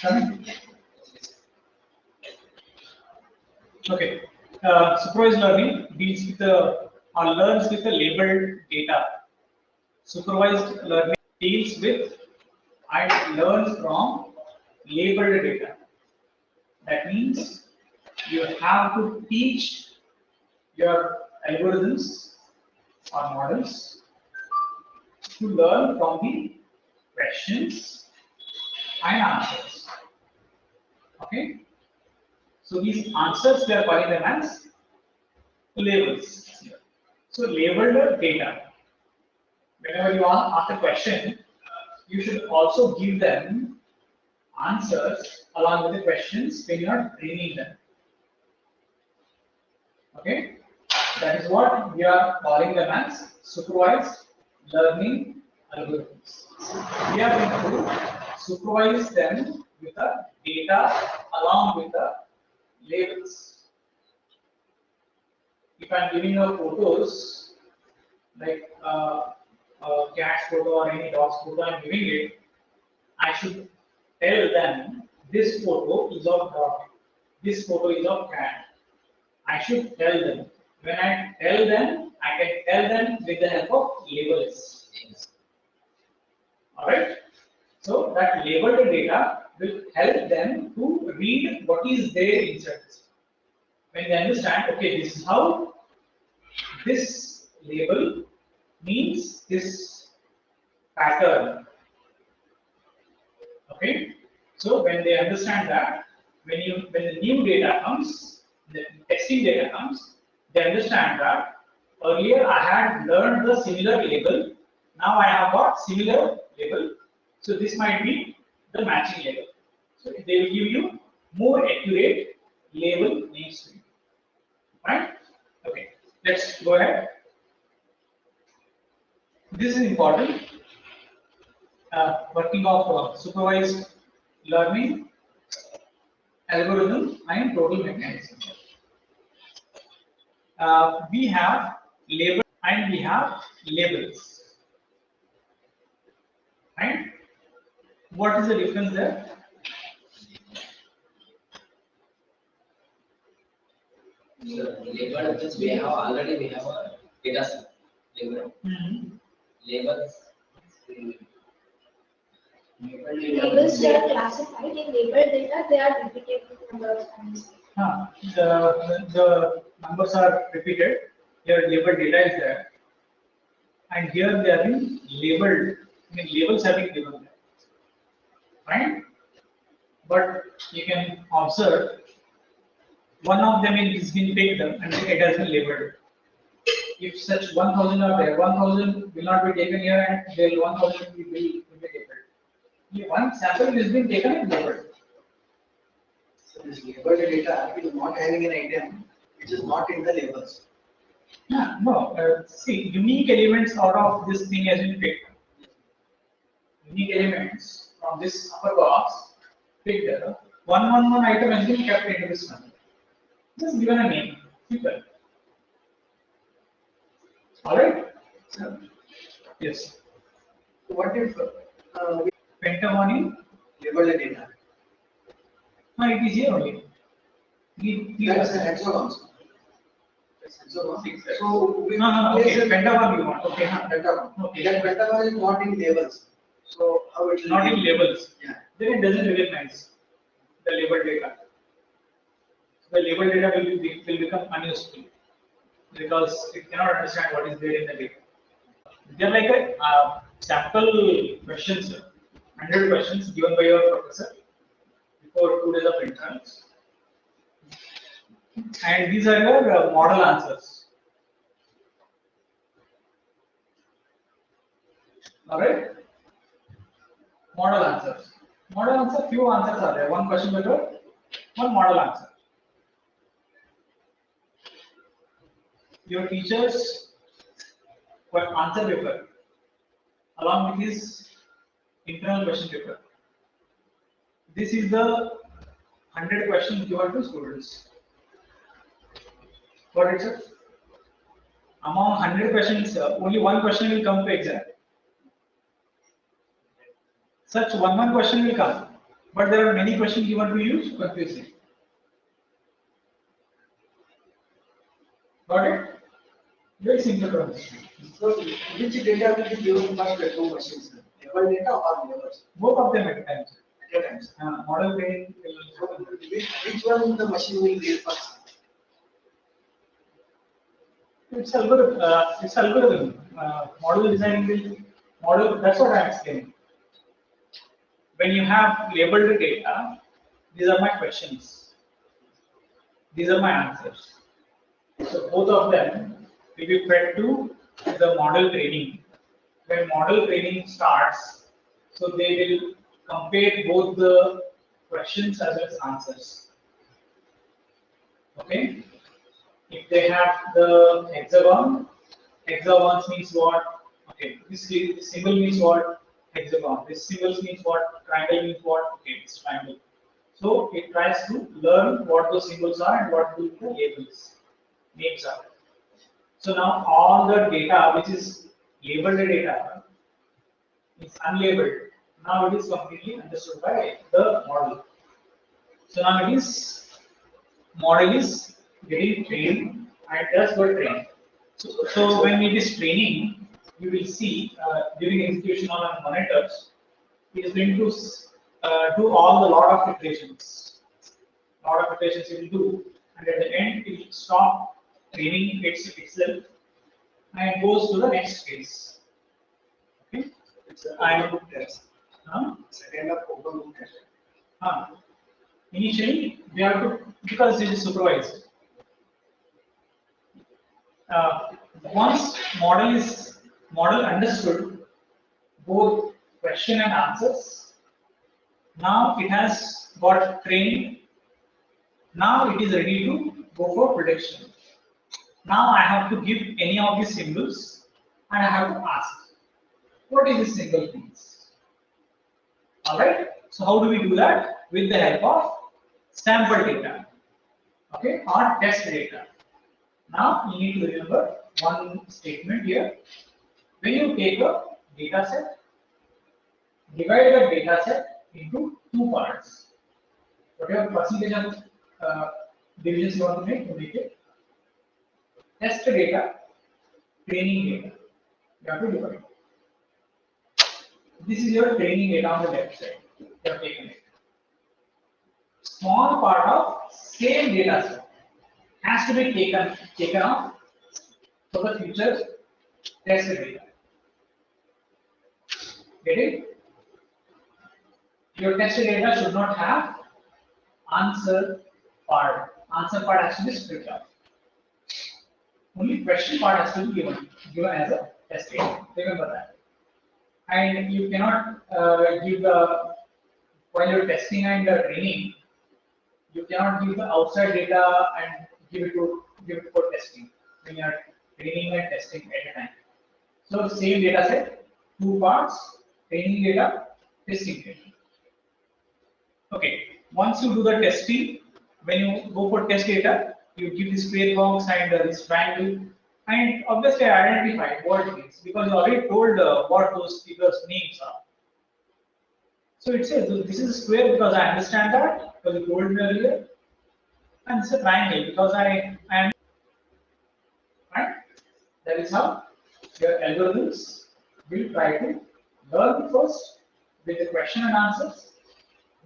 Coming. Okay. Supervised learning deals with the or learns with the labeled data. Supervised learning deals with and learns from labeled data. That means you have to teach your algorithms or models to learn from the questions and answers. Okay. So these answers we are calling them as labels. So labeled data. Whenever you ask a question, you should also give them answers along with the questions when you are training them. Okay, that is what we are calling them as supervised learning algorithms. We are going to supervise them with the data along with the labels. If I am giving you photos like a cat's photo or any dog's photo, I am giving it, I should tell them this photo is of dog, this photo is of cat. I should tell them. When I tell them, I can tell them with the help of labels. Alright? So that labeled data will help them to read what is there inside. When they understand, okay, this is how this label means this pattern. Okay? So when they understand that, when the new data comes, the testing data comes, they understand that earlier I had learned the similar label, now I have got similar label, so this might be the matching label. So they will give you more accurate label names to you. Right? Okay, let's go ahead. This is important. Working of supervised learning algorithm and total mechanism. We have label and we have labels. Right? What is the difference there? So label means we have a data set. Label. Labels. Labels they are classified in label data. They are repeated number of times. The numbers are repeated. Here labeled data is there, and here they are being labeled. I mean labels have been given there, right? But you can observe one of them is being picked up and it has been labeled. If such 1000 are there, 1000 will not be taken here and there 1000 will be labeled. If one sample is being taken and labeled. So this labeled data is not having an item which is not in the labels. Yeah, no. See, unique elements out of this thing has been picked. Unique elements from this upper box picked up. 111 item has been kept into this one. Just given a name. Simple. Alright? Yes. So what if Pentagon labeled data? no, it is here only. That's an hexagon. So we No, place okay. a Pentagon you want. Okay. pentagon. Okay. That pentagon is not in labels. So how it will Not be? in labels. Yeah. Then it doesn't recognize the label data. The label data will become unuseful because it cannot understand what is there in the data. They are like a sample questions, 100 questions given by your professor before 2 days of interns, and these are your model answers. All right, model answers. Model answer, few answers are there. One question paper, one model answer. Your teachers will answer paper along with his internal question paper. This is the 100 questions given to students. Got it, sir? Among 100 questions, only one question will come to exam. Such one question will come. But there are many questions given to you, confusing. Got it? Very simple to understand. So which data will be given first to two machines? Label data or labels? Both of them at a time. At a time. Sir. Model training So which one the machine will read first? it's algorithm. It's algorithm. Model designing will model. That's what I'm explaining. When you have labeled data, these are my questions. These are my answers. So both of them will be fed to the model training. When model training starts, so they will compare both the questions as well as answers. Okay. If they have the hexagon, hexagons means what? Okay, this symbol means what? Hexagon. This symbol means what? Triangle means what? Okay, it's triangle. So it tries to learn what those symbols are and what the labels, names are. So now all the data which is labeled data is unlabeled. Now it is completely understood by the model. So now it is model is getting trained and just got trained. So when it is training, you will see during execution on monitors, it is going to do all the lot of iterations. Lot of iterations it will do, and at the end it will stop training itself and goes to the next phase. Okay. It's a I- open book test. Huh? It's a kind of open book test. Initially, they have to, because it is supervised. Once model understood both question and answers, now it has got trained. Now it is ready to go for prediction. Now I have to give any of these symbols and I have to ask, what is this symbol means? Alright, so how do we do that? With the help of sample data, okay, or test data. Now you need to remember one statement here. When you take a data set, divide the data set into two parts. Whatever percentage of divisions you want to make it. Test data, training data. You have to divide. This is your training data on the left side. You have taken it. Small part of same data set has to be taken off for the future test data. Get it? Your test data should not have answer part. Answer part has to be split up. Only question part has to be given as a test data. Remember that. And you cannot give the while you're testing and training, you cannot give the outside data and give it for testing when you are training and testing at a time. So same data set, two parts, training data, testing data. Okay, once you do the testing, when you go for test data, you give this square box and this triangle, and obviously identify what it is because you already told what those people's names are. So it says this is a square because I understand that because you told me earlier, and this is a triangle because I am right. That is how your algorithms will try to learn first with the question and answers.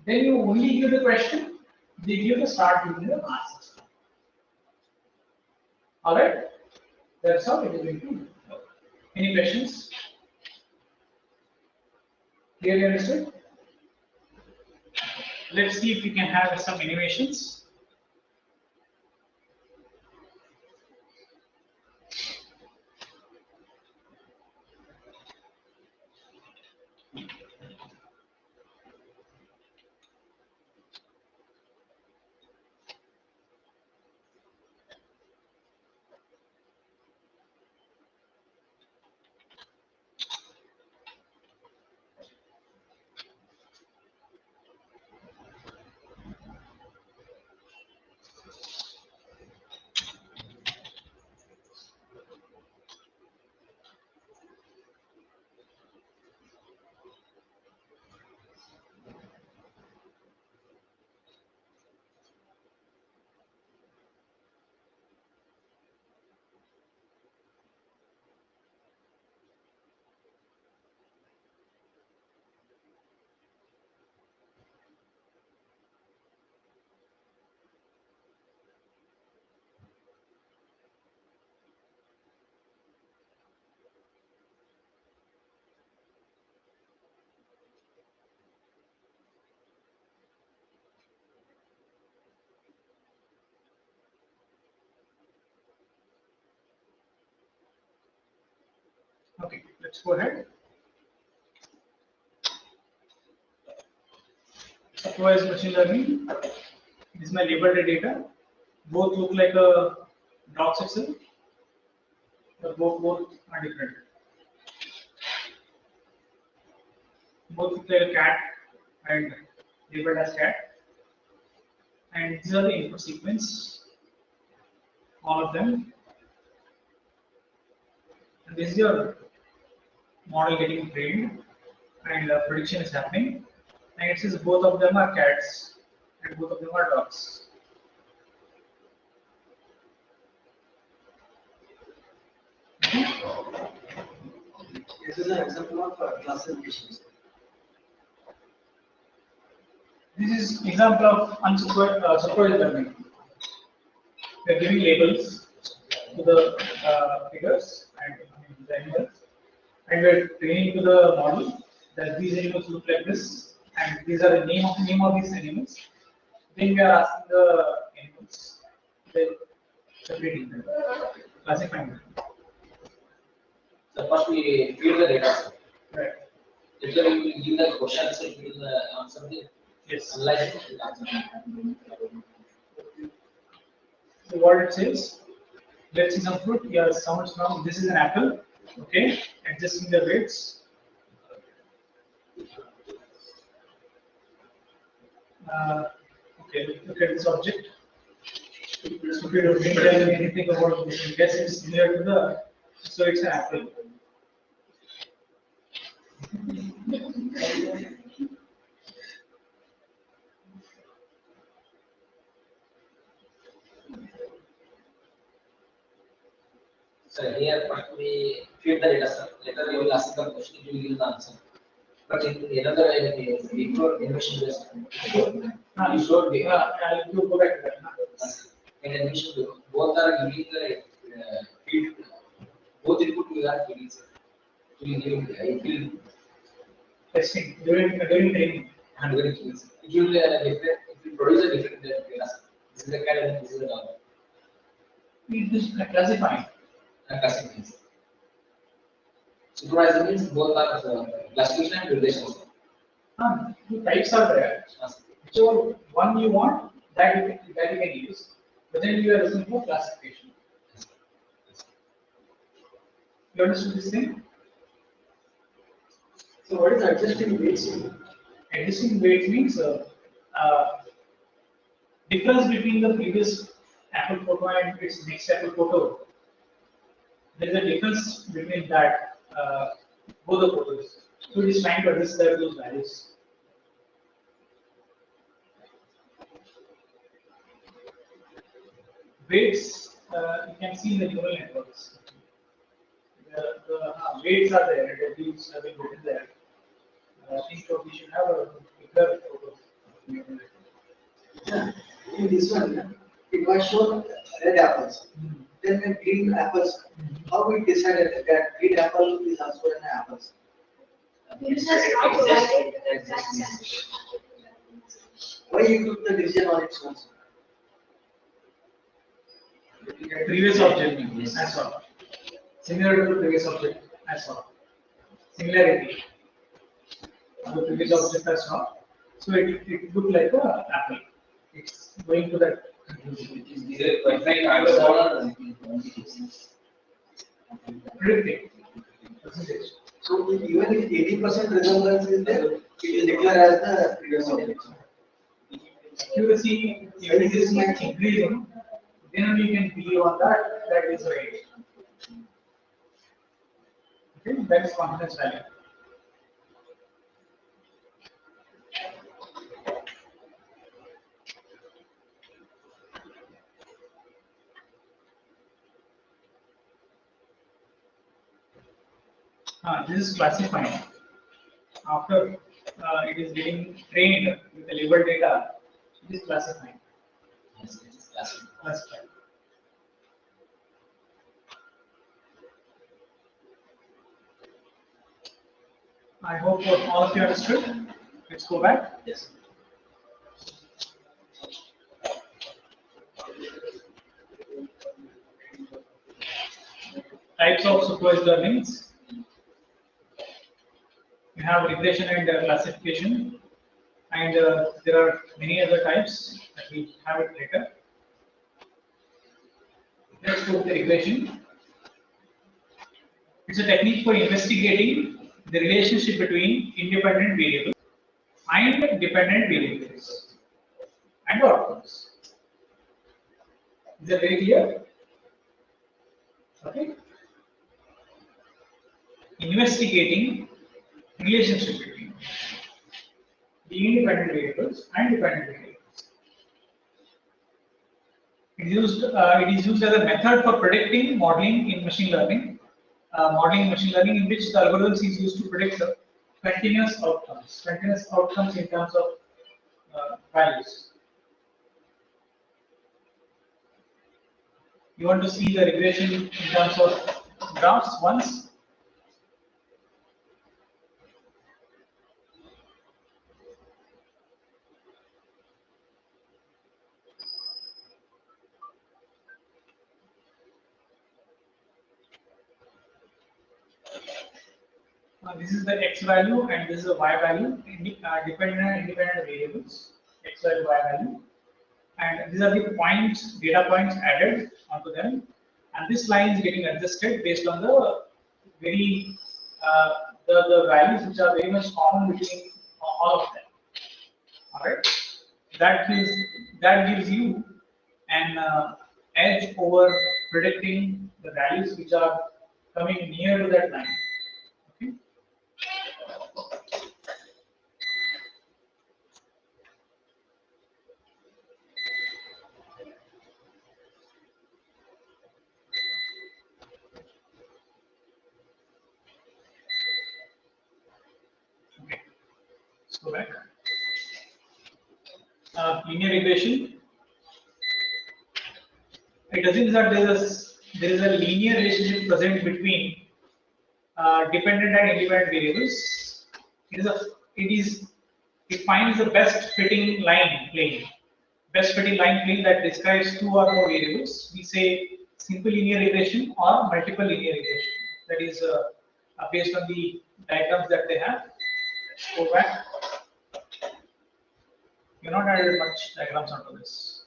Then you only give the question, they give the start giving the answers. Alright? That's how it is going to work. Any questions? Clearly understood? Let's see if we can have some animations. Okay, let's go ahead. Supervised machine learning. This is my labeled data. Both look like a docs Excel, but both are different. Both look like a cat and labeled as cat. And these are the input sequence, all of them. And this is your model getting trained, and prediction is happening. And it says both of them are cats and both of them are dogs. This is an example of classification. This is example of unsupervised supervised learning. We are giving labels to the figures and the animals, and we are training to the model that these animals look like this, and these are the name of these animals. Then we are asking the animals, then separating them, classifying them. So first we feed the data. Right. Later we will give the question, so we will answer the Yes. analyze the answer. So what it says, let's see some fruit. Here, so much now. This is an apple. Okay, adjusting the weights. Okay, look at this object. So if you don't tell me anything about this, you guess it's similar to the. So it's an apple. So here first we feed the data set. Later we will ask the question, we will give the answer. But in another before innovation based, you showed the I'll go back to that. in admission both are giving the feed, both input we are feeding. We giving field Testing during training. and very things. It will different. It will produce a different data set. This is the cat and this is the dog. It is classifying. And classification. Supervisor means both are classification and relations. The types are there. So one you want that you can use, but then you are looking for classification. You understood this thing? So what is adjusting weights? Adjusting weight means difference between the previous Apple photo and its next Apple photo. There is a difference between that both the photos. So it is trying to adjust those values. Weights you can see in the neural networks. The weights are there, and values have been written there. I think we should have a bigger photo. Yeah. In this one, it was shown red apples. Then when green apples, how we decided that green apple is also an apple? User has not provided the exact sample. Why you took the decision on its own? Previous object, that's all. Similar to the previous object, that's all. Similarity. The previous object as well. So it looked like a apple. It's going to that conclusion. Is it like I was Predicting percentage. So even if 80% resemblance is there, it is declared as the previous object. Accuracy, if it is increasing, then only you can believe on that is right. Okay, that is confidence value. This is classifying. After it is getting trained with the labeled data, it is classifying. Yes, it is classified. Classifying. I hope all of you understood. Let's go back. Yes. Types of supervised learnings. You have regression and classification, and there are many other types that we have it later. Let's go to the regression. It's a technique for investigating the relationship between independent variables and dependent variables and outcomes. Is that very clear? Okay. Investigating relationship between the independent variables and dependent variables. It is used as a method for predicting modeling in machine learning. Modeling in machine learning, in which the algorithms is used to predict the continuous outcomes in terms of values. You want to see the regression in terms of graphs once? This is the x value and this is the y value, dependent and independent variables, x value, y value, and these are the points, data points added onto them, and this line is getting adjusted based on the very the values which are very much common between all of them. All right, that gives you an edge over predicting the values which are coming near to that line. Okay. Okay, let's go back. Linear regression. It assumes that there is a linear relationship present between dependent and independent variables. It finds the best fitting line plane that describes two or more variables. We say simple linear regression or multiple linear regression. That is based on the diagrams that they have. Let's go back. You're not added much diagrams onto this.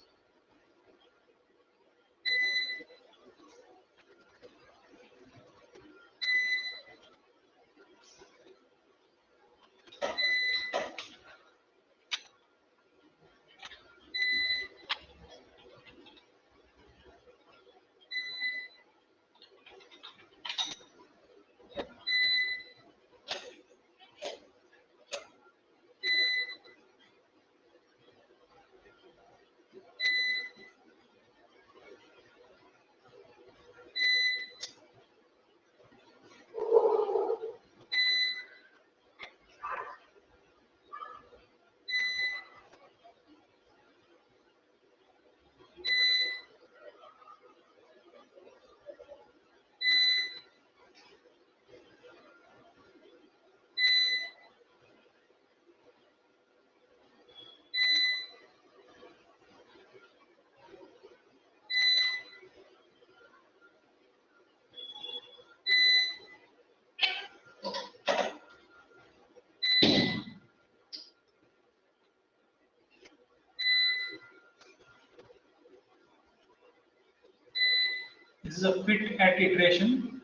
This is a fit at iteration.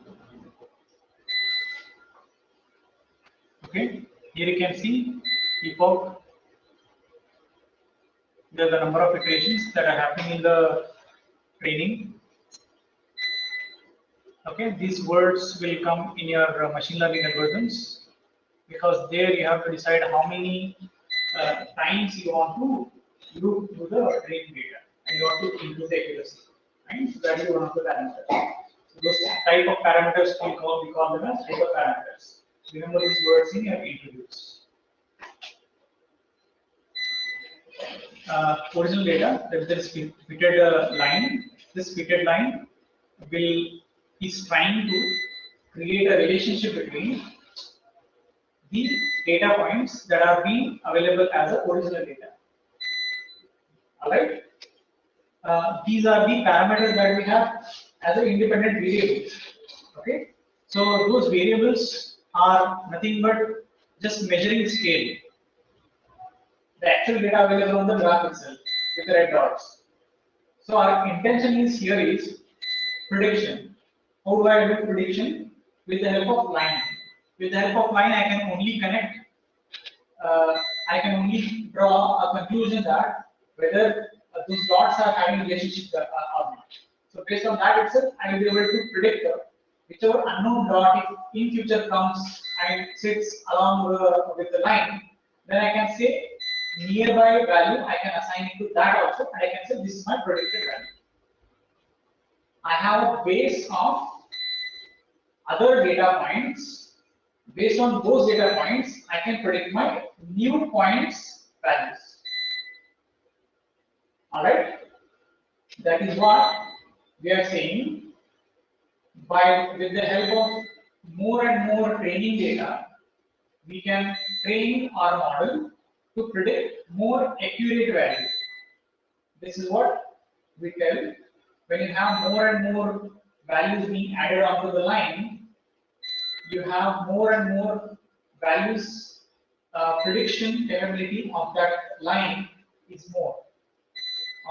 Okay, here you can see epoch. There are the number of iterations that are happening in the training. Okay, these words will come in your machine learning algorithms, because there you have to decide how many times you want to loop through the training data, and you want to improve the accuracy. Right? So that is one of the parameters. So those type of parameters we call them as hyperparameters. Remember these words in your interviews. Original data, that is fitted line. This fitted line is trying to create a relationship between the data points that are being available as a original data. All right. These are the parameters that we have as an independent variables. Okay, so those variables are nothing but just measuring scale. The actual data available on the graph itself with the red dots. So our intention is here is prediction. How do I do prediction? With the help of line. With the help of line, I can only connect. I can only draw a conclusion that whether those dots are having relationship or not. So based on that itself, I will be able to predict whichever unknown dot if in future comes and sits along with the line, then I can say nearby value I can assign it to that also, and I can say this is my predicted value. I have a base of other data points. Based on those data points, I can predict my new points values. Alright? That is what we are saying. With the help of more and more training data, we can train our model to predict more accurate value. This is what we tell. When you have more and more values being added onto the line, you have more and more values, prediction capability of that line is more,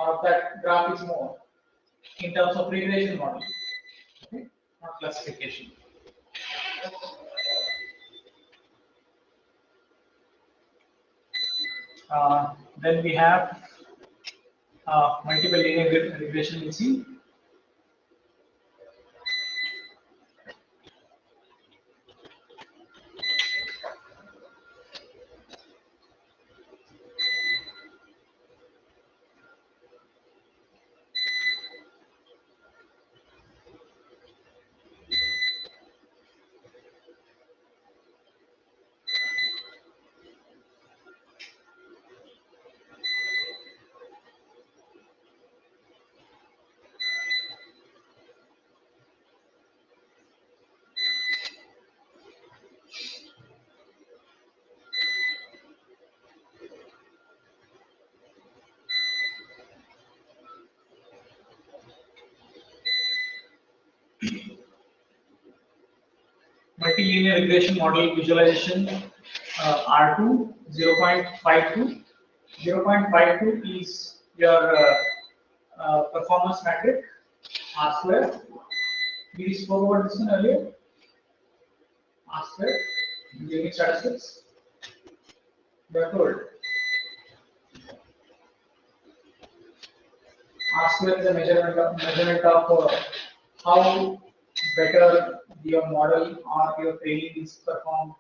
or of that graph is more in terms of regression model, okay? Not classification. Then we have multiple linear regression, you see. Multilinear regression model visualization R2 0.52. 0.52 is your performance metric R square. We spoke about this one earlier. R square, giving statistics. We are told R square is a measurement of how better your model or your training is performed.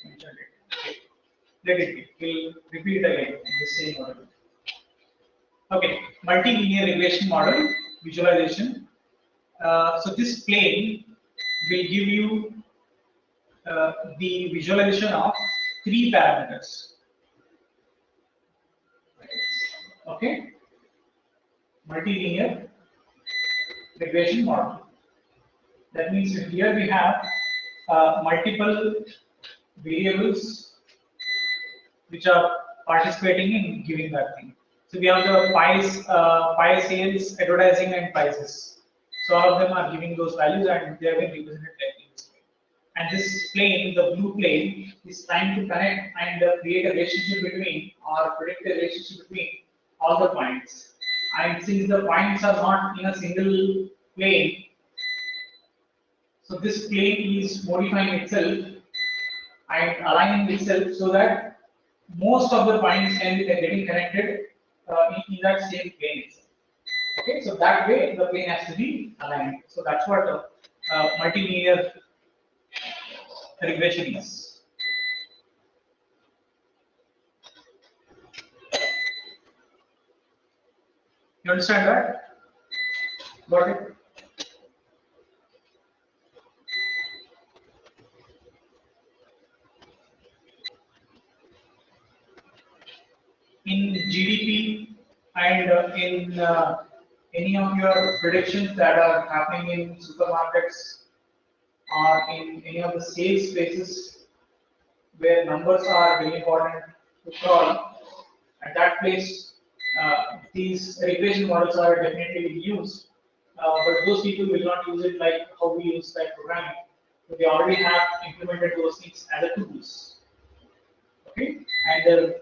Okay. Let it be. We'll repeat again in the same model. Okay, multilinear regression model visualization. So this plane will give you the visualization of 3 parameters. Okay, multilinear regression model. That means here we have multiple variables which are participating in giving that thing. So we have the pie sales, advertising, and prices. So all of them are giving those values, and they have been represented like this. And this plane, the blue plane, is trying to connect and create a relationship between, or predict a relationship between all the points. And since the points are not in a single plane, so this plane is modifying itself and aligning itself so that most of the points can be getting connected in that same plane. Okay, so that way the plane has to be aligned. So that's what multilinear regression is. You understand that? Got it? In GDP and in any of your predictions that are happening in supermarkets or in any of the sales spaces where numbers are very important to crawl, at that place these regression models are definitely used, but those people will not use it like how we use like programming. So they already have implemented those things as a tools. Okay, and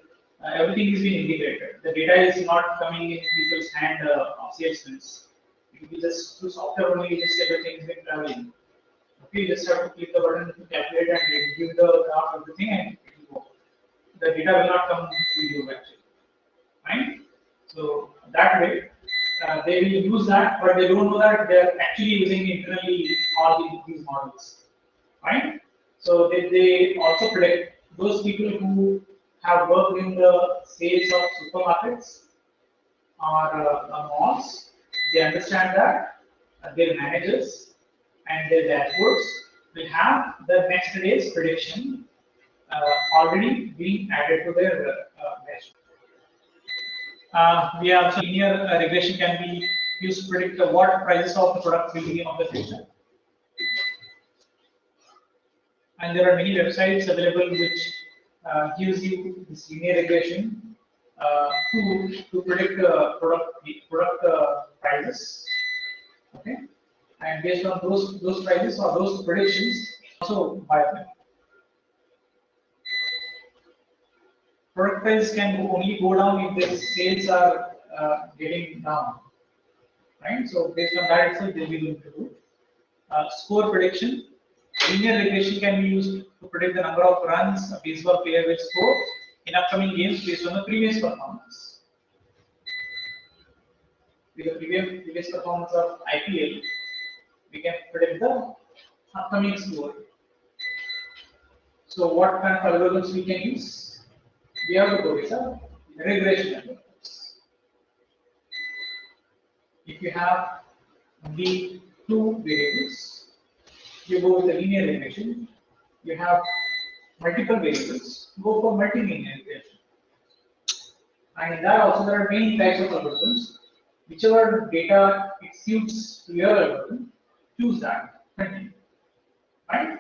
everything is being integrated. The data is not coming in people's hand of salesmen. It will be just through software only. Just everything is been traveling. Okay, you just have to click the button to calculate and give the graph everything and it will go. The data will not come to you actually. Fine. So that way they will use that, but they don't know that they are actually using internally all these models. Fine. So they also predict those people who have worked in the sales of supermarkets or malls. They understand that their managers and their dashboards will have the next day's prediction already being added to their dashboard. We have also linear regression can be used to predict what prices of the product will be of the future. And there are many websites available which gives you this linear regression to predict product prices. Okay, and based on those prices or those predictions, also buy them. Product price can only go down if the sales are getting down, right? So based on that itself, they'll be going to do score prediction. Linear regression can be used to predict the number of runs a baseball player will score in upcoming games based on the previous performance. With the previous performance of IPL, we can predict the upcoming score. So what kind of algorithms we can use? We have to go with a regression algorithms. If you have only two variables, you go with the linear regression. You have multiple variables, go for multilinear regression. And in that also there are many types of algorithms. Whichever data it suits to your algorithm, choose that. Continue. Right?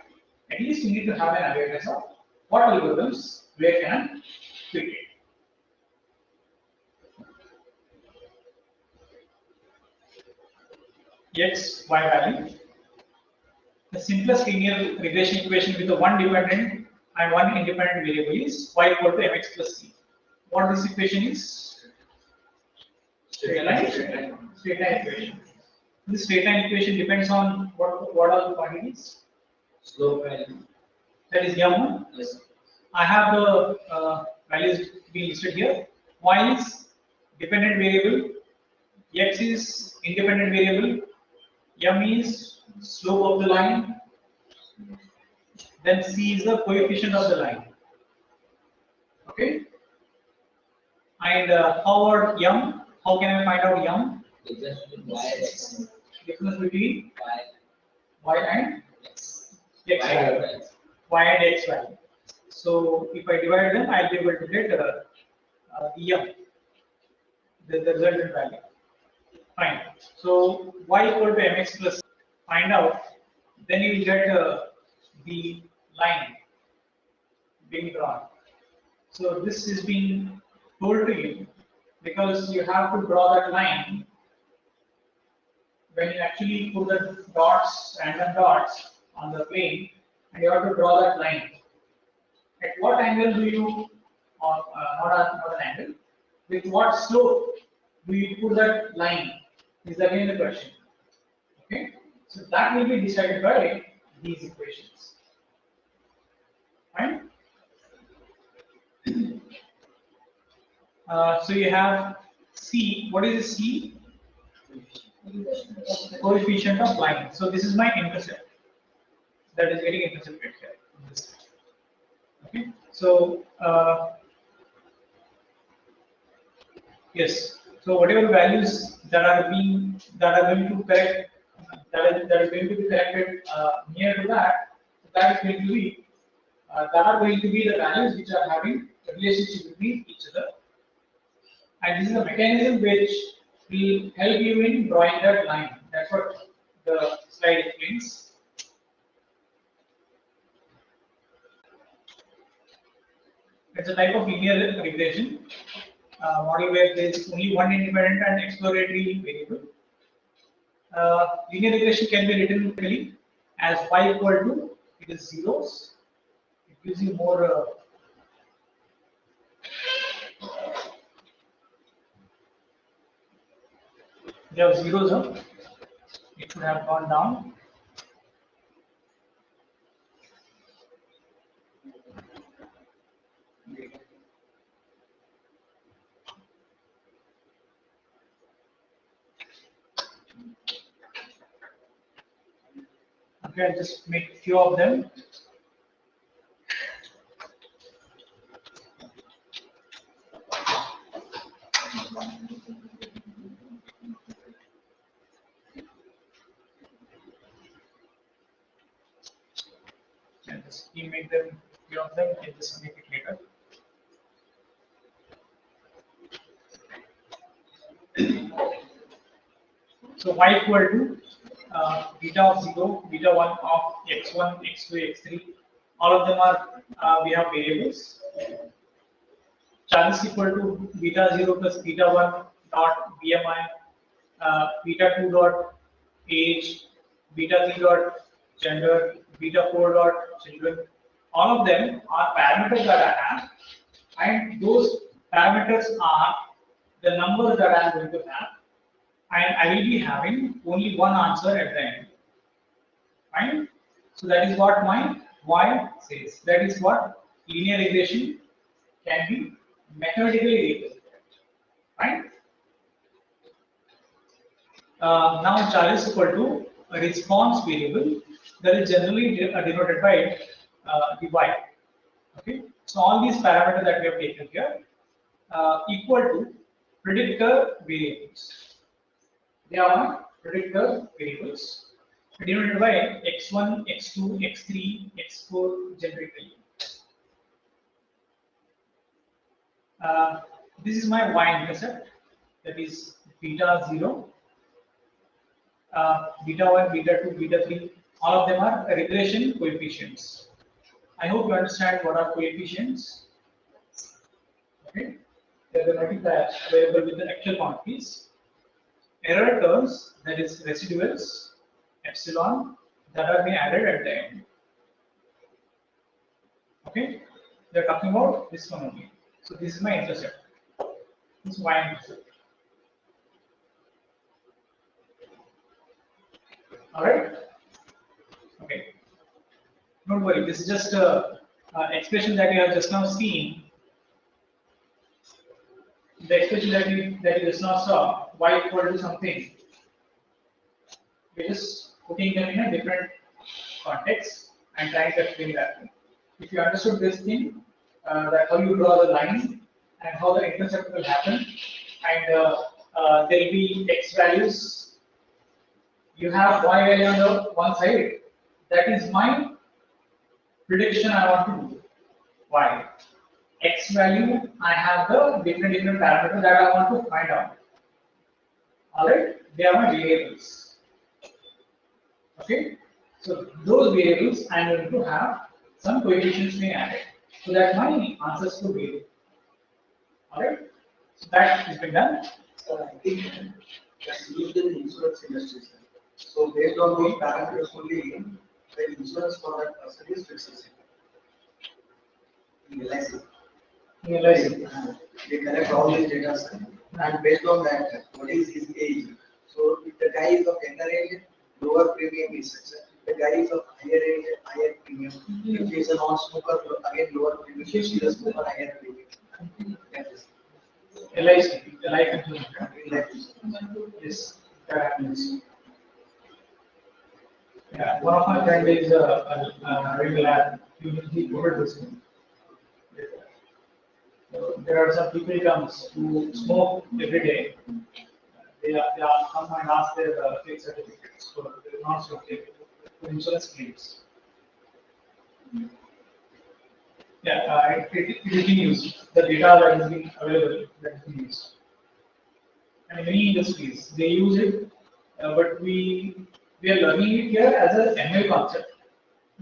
At least you need to have an awareness of what algorithms where can fit it. X, Y value. The simplest linear regression equation with the one dependent and one independent variable is y equal to mx plus c. What this equation is? Straight line equation. This straight line equation depends on what are the quantities? Slope value. That is m1. Yes. I have the values being listed here. Y is dependent variable, x is independent variable, m is slope of the line, then c is the coefficient of the line. Okay. And how about m? How can I find out m? Difference between y and x. Difference between Y. y and X. x value. Y and x value. So if I divide them, I'll be able to get the m, the resultant value. Fine. So y equal to mx plus, find out, then you will get the line being drawn. So this is being told to you because you have to draw that line when you actually put the dots, random dots on the plane, and you have to draw that line. At what angle do you, or not an angle, with what slope do you put that line? Is again the question. Okay, so that will be decided by these equations. Fine. So you have C. What is C? Coefficient of line. So this is my intercept that is getting intercepted here. Okay. So yes. So whatever values that are going to correct that is going to be corrected near to that, that is going to be that are going to be the values which are having a relationship between each other. And this is a mechanism which will help you in drawing that line. That's what the slide explains. It's a type of linear regression model where there is only one independent and exploratory variable. Linear regression can be written literally as y equal to, it is zeros. It gives you more We have zeros up. It should have gone down. Okay, I'll just make few of them. And just make them few of them and just make it later. So y equal to beta of 0, beta 1 of x1, x2, x3. All of them are, we have variables. Charge is equal to beta 0 plus beta 1 dot BMI, beta 2 dot age, beta 3 dot gender, beta 4 dot children. All of them are parameters that I have, and those parameters are the numbers that I am going to have, and I will be having only one answer at the end. Fine. So that is what my y says. That is what linear regression can be mathematically represented. Right? Now charge is equal to a response variable that is generally denoted by the y. Okay. So all these parameters that we have taken here equal to predictor variables. They are predictor variables denoted by x1, x2, x3, x4 generically. This is my y-intercept, that is beta 0, beta 1, beta 2, beta 3. All of them are regression coefficients. I hope you understand what are coefficients. Okay, they are the multipliers available with the actual quantities. Error terms, that is residuals, epsilon, that are being added at the end. Okay, they are talking about this one only. So this is my intercept. This is y-intercept. All right. Okay. Don't worry. This is just a expression that you have just now seen. The expression that you just now saw, y equal to something. We're just putting them in a different context and trying to explain that. If you understood this thing, that how you draw the line and how the intercept will happen, and there will be x values. You have y value on the one side. That is my prediction I want to do. Y. X value, I have the different parameters that I want to find out. Alright, they are my variables. Okay, so those variables I am going to have some coefficients being added, so that my answers could vary. Alright, so that has been done. I think that's used in the insurance industry. So based on those parameters only, the insurance for that person is fixed. In LIC. They collect all these data, and based on that, what is his age? So if the guy is of younger age, lower premium is such. If the guy is of higher age, higher premium. If he is a non-smoker, again lower premium. If he is a smoker, higher premium. LIC, life insurance. Yes, that happens. Yeah, one of my friend is a regular university over this one. So there are some people comes who smoke every day. They come and ask their fake certificates for the non-smoking insurance claims. Yeah, it is being used. The data that is being available, that is being used. And many industries they use it, but we are learning it here as a ML concept.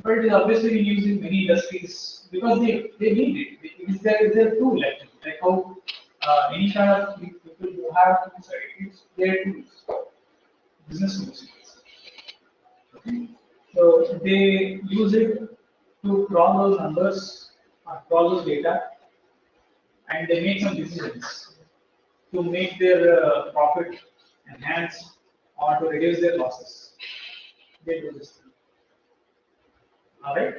But it is obviously being used in many industries because they need it. It is their tool actually. Like how any kind of people who have tools, right? It's their tools, business tools. Okay. So they use it to crawl those numbers, crawl those data, and they make some decisions to make their profit enhance or to reduce their losses. They do this thing. Alright?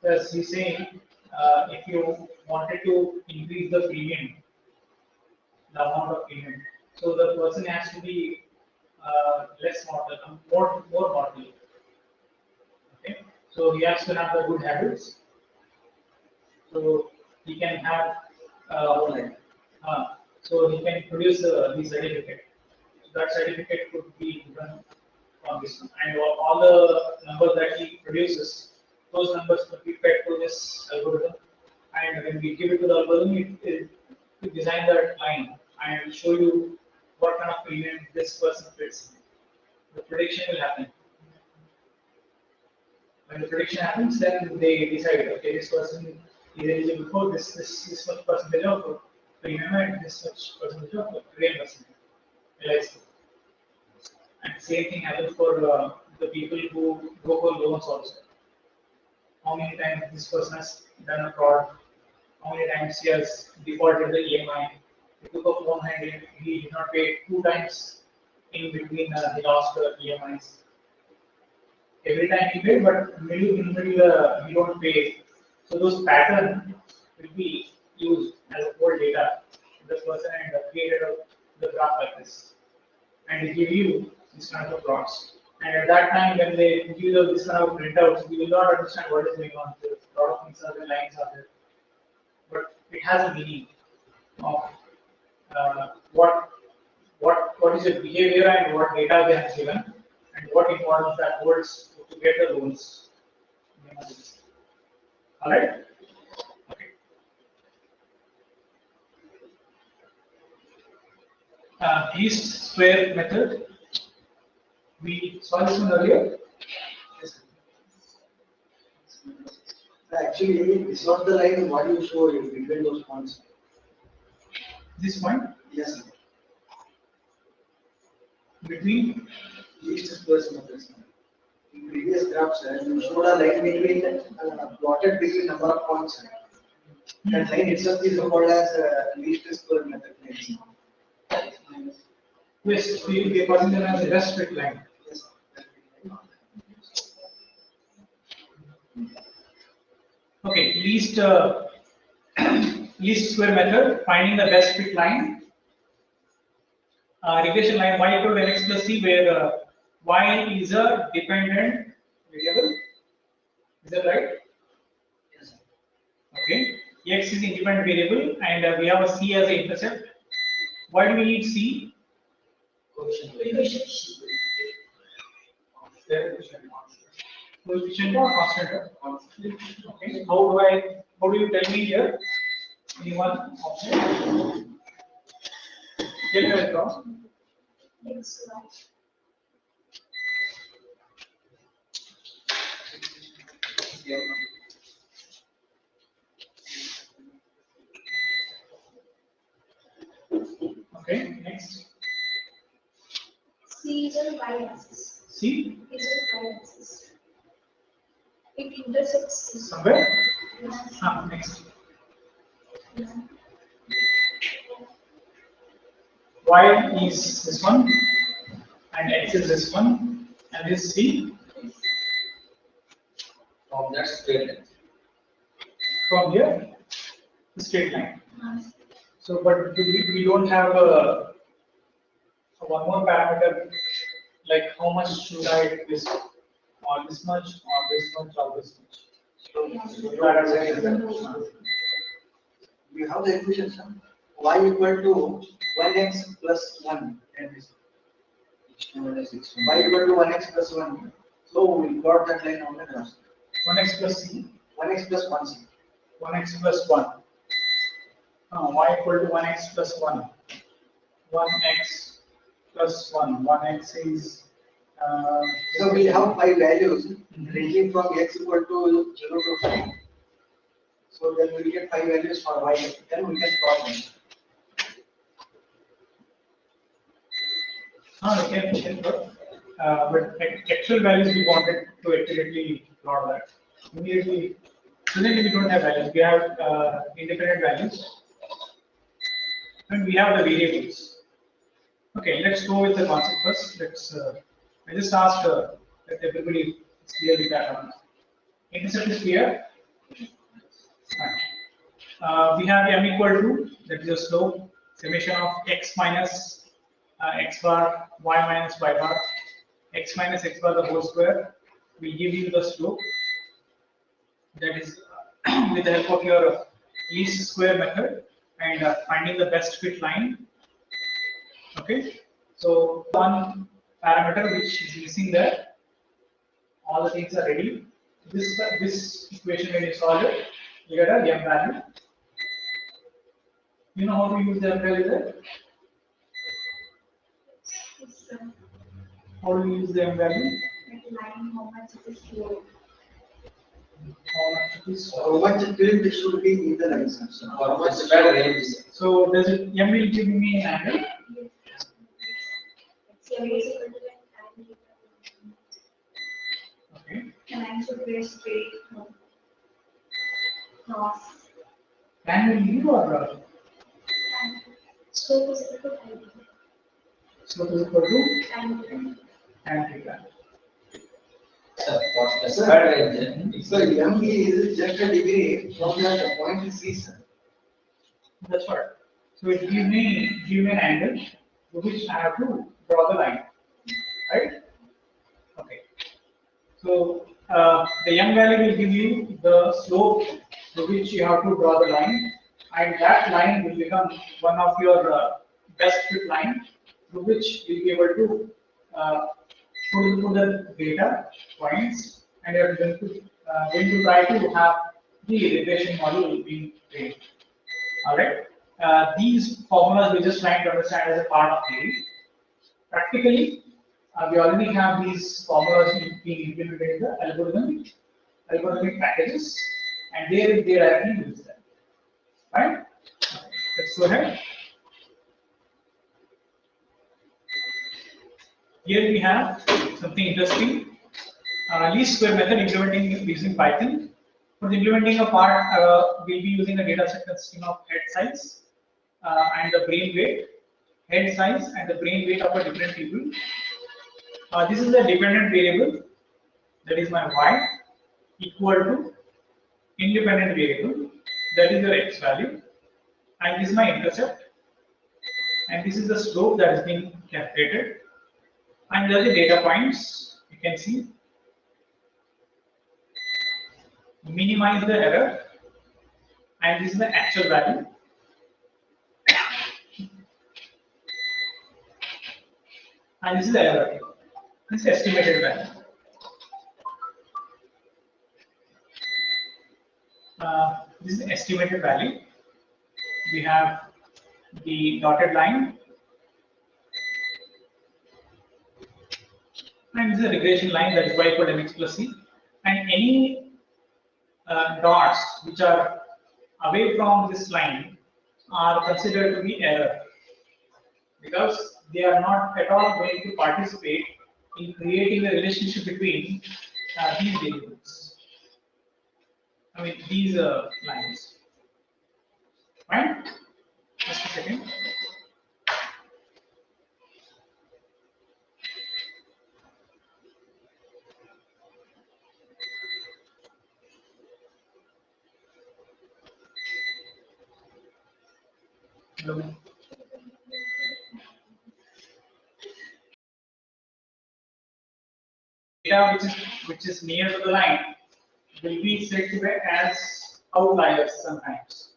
Thus he's saying if you wanted to increase the premium, the amount of premium, so the person has to be less mortal, more mortal. Okay? So he has to have the good habits. So he can have so he can produce the certificate. So that certificate could be given on this one. And all the numbers that he produces, those numbers could be fed to this algorithm. And when we give it to the algorithm, it design that line and show you what kind of premium this person fits. The prediction will happen. When the prediction happens, then they decide, okay, this person is eligible for this much percentage of premium and this much percentage of reimbursement. LIC. And same thing happens for the people who go for loans also. How many times this person has done a fraud? How many times he has defaulted the EMI? He took a phone and he did not pay 2 times in between he lost the EMIs. Every time he paid, but in the middle he don't pay. So those patterns will be used as a whole data in the person and created the graph like this. And they give you this kind of plots. And at that time, when they give you this kind of printouts, you will not understand what is going on. A lot of things are there, lines are there. But it has a meaning of what is your behavior and what data they have given and what importance that holds to get the loans. Alright? Okay. Least square method. We saw this one earlier. Yes. Actually, it's not the line what you show in between those points. This point Yes, sir. between Least squares methods. In previous graphs, you showed a line between plotted between number of points. That line itself is called as least square method. yes, we are calling them as a best fit line. Yes. Okay, least least square method, finding the best fit line. Regression line y equal to mx plus c, where y is a dependent variable. Is that right? Yes. Okay. X is independent variable, and we have a c as an intercept. Why do we need c? Coefficient or constant? Okay. How do you tell me here? Anyone option? Tell me the cross. X, Y. Okay, next. C is on y-axis. C Is on y-axis. It intersects C. somewhere. Next. Y is this one, and X is this one, and this C From that straight line. from here, the straight line. So, but we don't have a one more parameter like how much should I this or this much or this much or this much. So parameter is there. We have the equation, sir. Y equal to 1x plus 1. That is y equal to 1x plus 1. So we got that line on the graph. 1x plus C, 1x plus 1c. 1x plus 1. Y equal to 1x plus 1. 1x plus 1. 1x is So we have 5 values ranging from x equal to 0 to 5. So then we get 5 values for y. Then we can plot them. we can plot. But actual values we wanted to accurately plot that. Immediately, presently we don't have values. We have independent values, and we have the variables. Okay, let's go with the concept first. I just asked that everybody is clear with that one. Intercept is clear. Fine. We have m equal to, that is a slope, summation of x minus x bar, y minus y bar, x minus x bar the whole square will give you the slope. That is with the help of your least square method and finding the best fit line. Okay, so one parameter which is missing there, all the things are ready. This equation, when you solve it, you get a m value. You know how to use the m value there? It's How do you use the m value? like line how much it is slow. How much it is? How much tilt should be in the line, sir? How much better range is it? So does it m will give me an angle? It's a basic and Okay. the line should be straight cross. Angle u or And slope is equal to height. slope is equal to And tan theta. Sir, what's the square range? So M is just a degree from that point C, sir. That's what. So it give me an angle to which I have to draw the line, right? Okay. So the young value will give you the slope to which you have to draw the line, and that line will become one of your best fit line through which you'll be able to put the data points, and you're going to try to have the regression model being trained. All right. These formulas we're just trying to understand as a part of theory. Practically, we already have these formulas being implemented in the algorithmic packages, and they directly use them. Right? Okay, let's go ahead. Here we have something interesting. Least square method implementing using Python. For implementing a part, we'll be using a data set consisting of head size and the brain weight. Head size and the brain weight of a different people. This is a dependent variable, that is my y, equal to independent variable, that is your x value, and this is my intercept, and this is the slope that is being calculated, and there are the data points. You can see. Minimize the error, and this is the actual value. And this is the error. This is estimated value. This is the estimated value. We have the dotted line, and this is a regression line, that is y equal to mx plus c. And any dots which are away from this line are considered to be error, because they are not at all going to participate in creating a relationship between these variables. I mean these lines. Right? Just a second. Hello. Data which is near to the line will be said to be as outliers sometimes.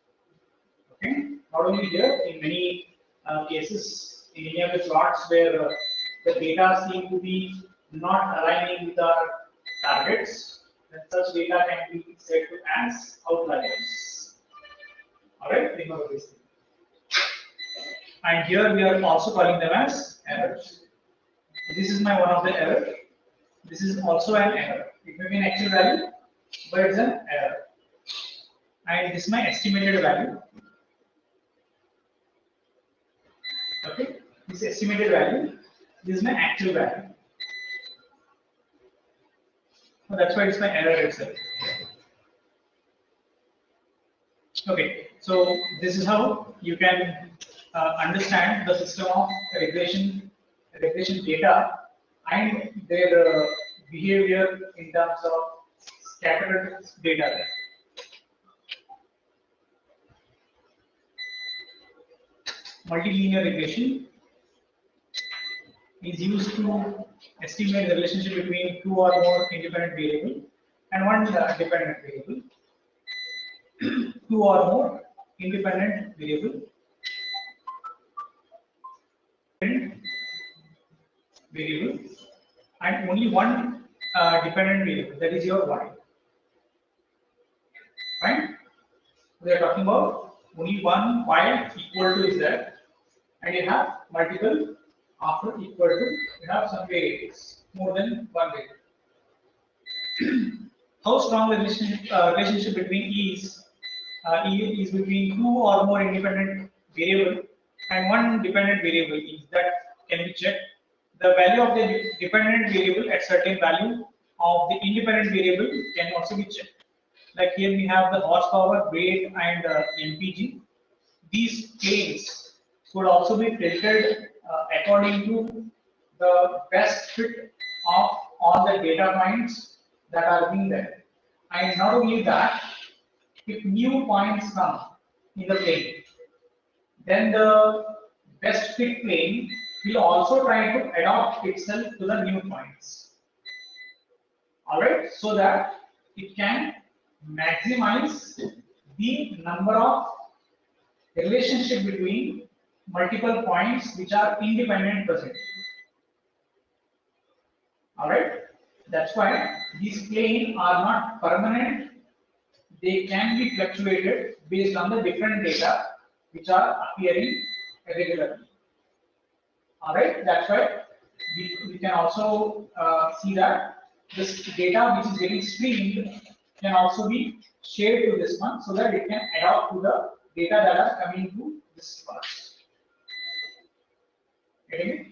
Okay, not only here, in many cases, in any of the plots where the data seem to be not aligning with our targets, then such data can be said to as outliers. All right, remember this thing. And here we are also calling them as errors. This is my one of the error. This is also an error. It may be an actual value, but it's an error. And this is my estimated value. Okay, this is estimated value. This is my actual value. So that's why it's my error itself. Okay, so this is how you can understand the system of regression data and their behavior in terms of scattered data. Multilinear regression is used to estimate the relationship between two or more independent variable and one dependent variable. Two or more independent variable and only one dependent variable, that is your y. Right? We are talking about only one y equal to is there, and you have multiple after equal to, you have some variables, more than one variable. How strong the relationship between E is between two or more independent variable and one dependent variable is that can be checked. The value of the dependent variable at certain value of the independent variable can also be checked. Like here we have the horsepower, weight, and MPG. These planes could also be filtered according to the best fit of all the data points that are being there. And not only that, if new points come in the plane, then the best fit plane will also try to adapt itself to the new points. Alright, so that it can maximize the number of relationship between multiple points which are independent present. Alright, that's why these planes are not permanent. They can be fluctuated based on the different data which are appearing regularly. Alright, that's why we can also see that this data which is getting streamed can also be shared to this one so that it can adapt to the data that are coming to this class. Getting it?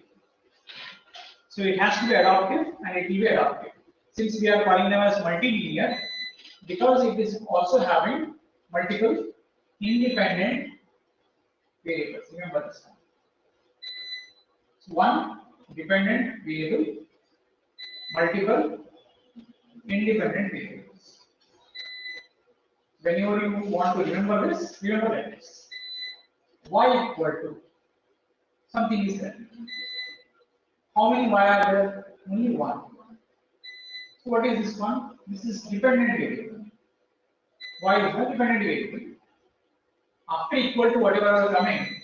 So it has to be adaptive and it will be adaptive. Since we are calling them as multilinear, because it is also having multiple independent variables. Remember this one. So one dependent variable, multiple independent variables. Whenever you want to remember this, remember like this. Y equal to something is there. How many y are there? Only one. So what is this one? This is dependent variable. Y is the dependent variable. After equal to whatever are coming,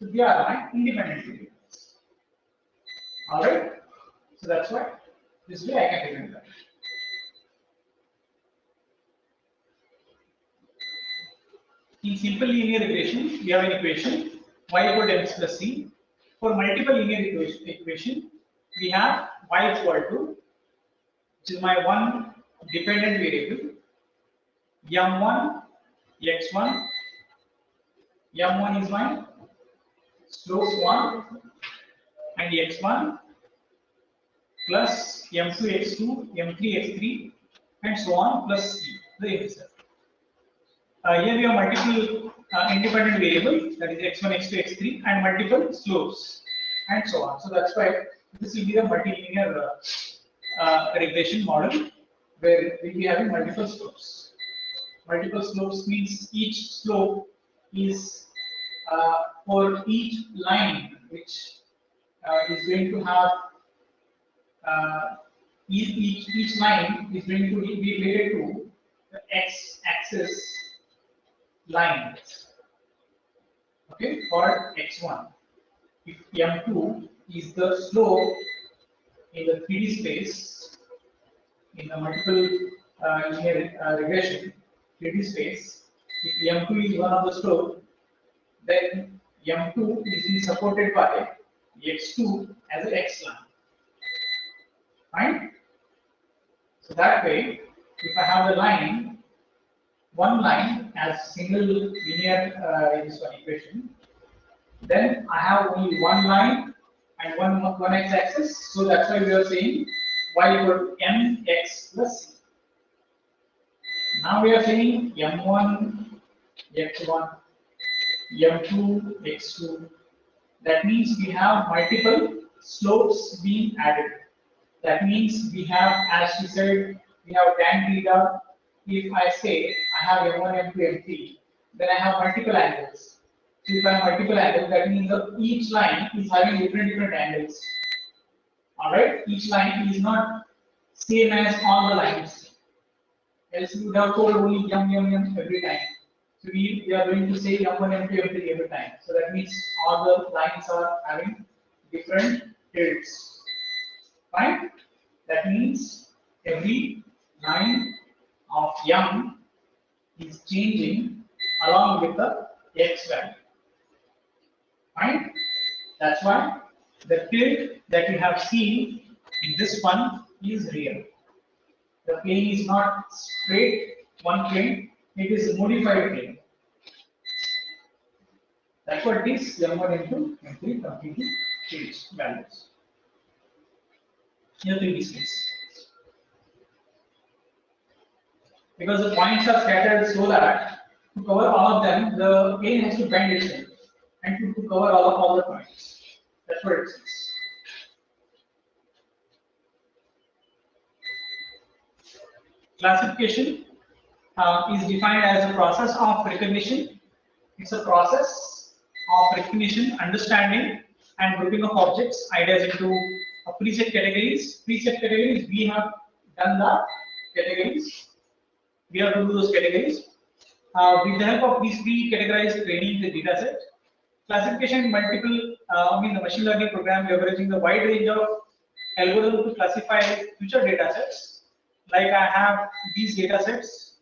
so they are my independent variables. Alright? So that's why this way I can remember. In simple linear regression, we have an equation y equal to mx plus c. For multiple linear equation, we have y equal to, which is my one dependent variable, m1, x1. m1 is my slope 1 and x1 plus m2, x2, m3, x3, and so on plus c, the intercept. Here we have multiple independent variables, that is x1, x2, x3, and multiple slopes, and so on. So that's why this will be a multilinear regression model where we'll be having multiple slopes. Multiple slopes means each slope is for each line which is going to have each line is going to be related to the x-axis line. Okay, for x1. If m2 is the slope in the 3D space in the multiple linear regression 3D space, if m2 is one of the slope, then m2 is being supported by x2 as an x line. Right? So that way, if I have the line, one line as single linear equation, then I have only one line and one x-axis. So that's why we are saying y equal to mx plus c. Now we are saying m1, x1, m2, x2. That means we have multiple slopes being added. That means we have, as she said, we have tan theta. If I say I have m1, m2, m3, then I have multiple angles. So if I have multiple angles, that means that each line is having different angles. Alright, each line is not same as all the lines. Else we would have told only m every time. So we are going to say m1, m2, m3 every time. So that means all the lines are having different tilts. Fine? That means every line of m is changing along with the x value. Fine? That's why the tilt that you have seen in this one is real. The plane is not straight one plane, it is modified plane. That's what this m1 into m3 completely changed values. Here three displays. Because the points are scattered so that to cover all of them, the plane has to bend itself and to cover all the points. That's what it says. Classification is defined as a process of recognition. It's a process of recognition, understanding, and grouping of objects, ideas into preset categories. Preset categories, we have done the categories. We have to do those categories. With the help of these pre-categorized training the data set, classification multiple, the machine learning program leveraging the wide range of algorithms to classify future data sets. Like I have these data sets,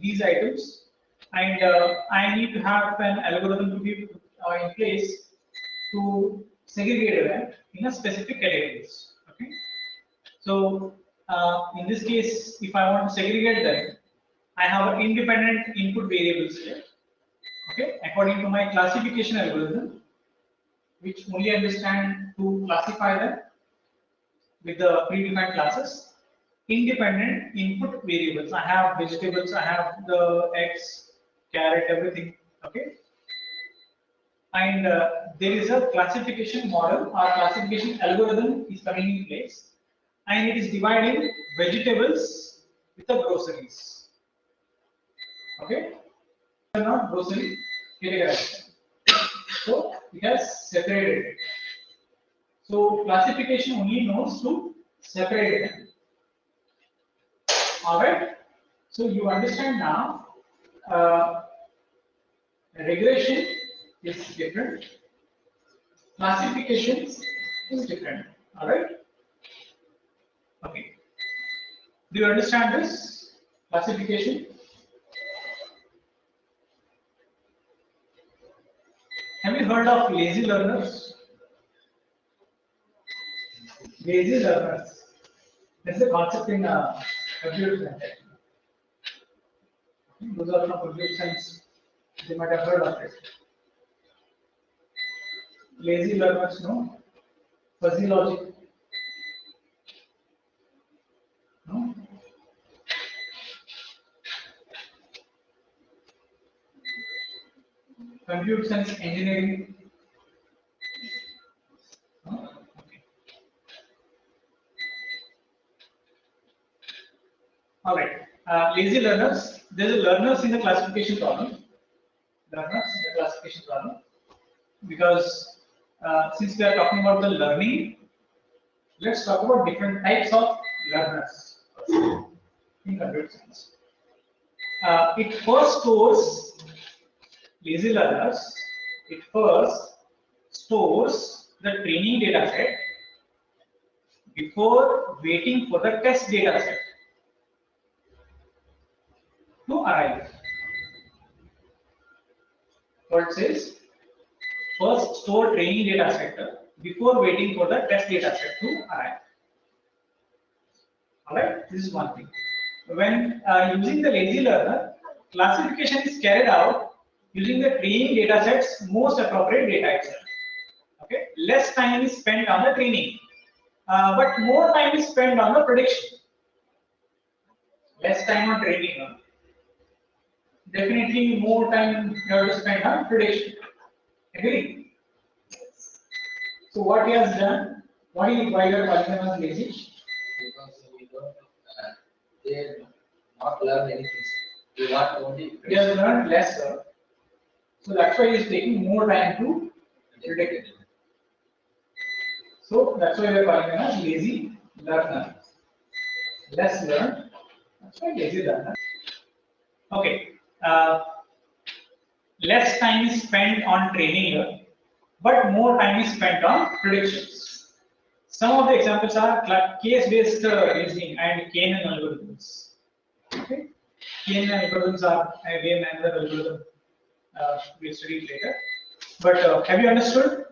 these items, and I need to have an algorithm to be in place to segregate them in a specific categories. Okay, so in this case, if I want to segregate them, I have an independent input variables here. Okay, according to my classification algorithm, which only understand to classify them with the predefined classes. Independent input variables. I have vegetables, I have the eggs, carrot, everything. Okay, and there is a classification model or classification algorithm is coming in place, and it is dividing vegetables with the groceries. Okay, not grocery categorized. So it has separated it. So classification only knows to separate them. Alright, so you understand now, regression is different, classification is different. Alright, okay. Do you understand this classification? Have you heard of lazy learners? Lazy learners. That's the concept in computer science. Those are from computer science. They might have heard of it. Lazy learners, no? Fuzzy logic. No? Computer science engineering. No? Okay. All right. Lazy learners. There's a learners in the classification problem. Learners in the classification problem. Because since we are talking about the learning, let's talk about different types of learners in computer science. It first stores lazy learners. It first stores the training data set before waiting for the test data set to arrive. What it says? First store training data set before waiting for the test data set to arrive. Alright, this is one thing. When using the lazy learner, classification is carried out using the training data set's most appropriate data itself. Okay, less time is spent on the training, but more time is spent on the prediction. Less time on training, definitely more time you have to spend on prediction. Agree? So what he has done, why you are calling them as lazy? Because we don't, they not learn anything. We want only He has learned less, sir. So that's why he is taking more time to predict it. So that's why we are calling them as lazy learner. Less learned. That's why lazy learner. Okay. Less time is spent on training, but more time is spent on predictions. Some of the examples are case-based reasoning and K-NN algorithms. Okay. K-NN algorithms are again another algorithm we'll study later. But have you understood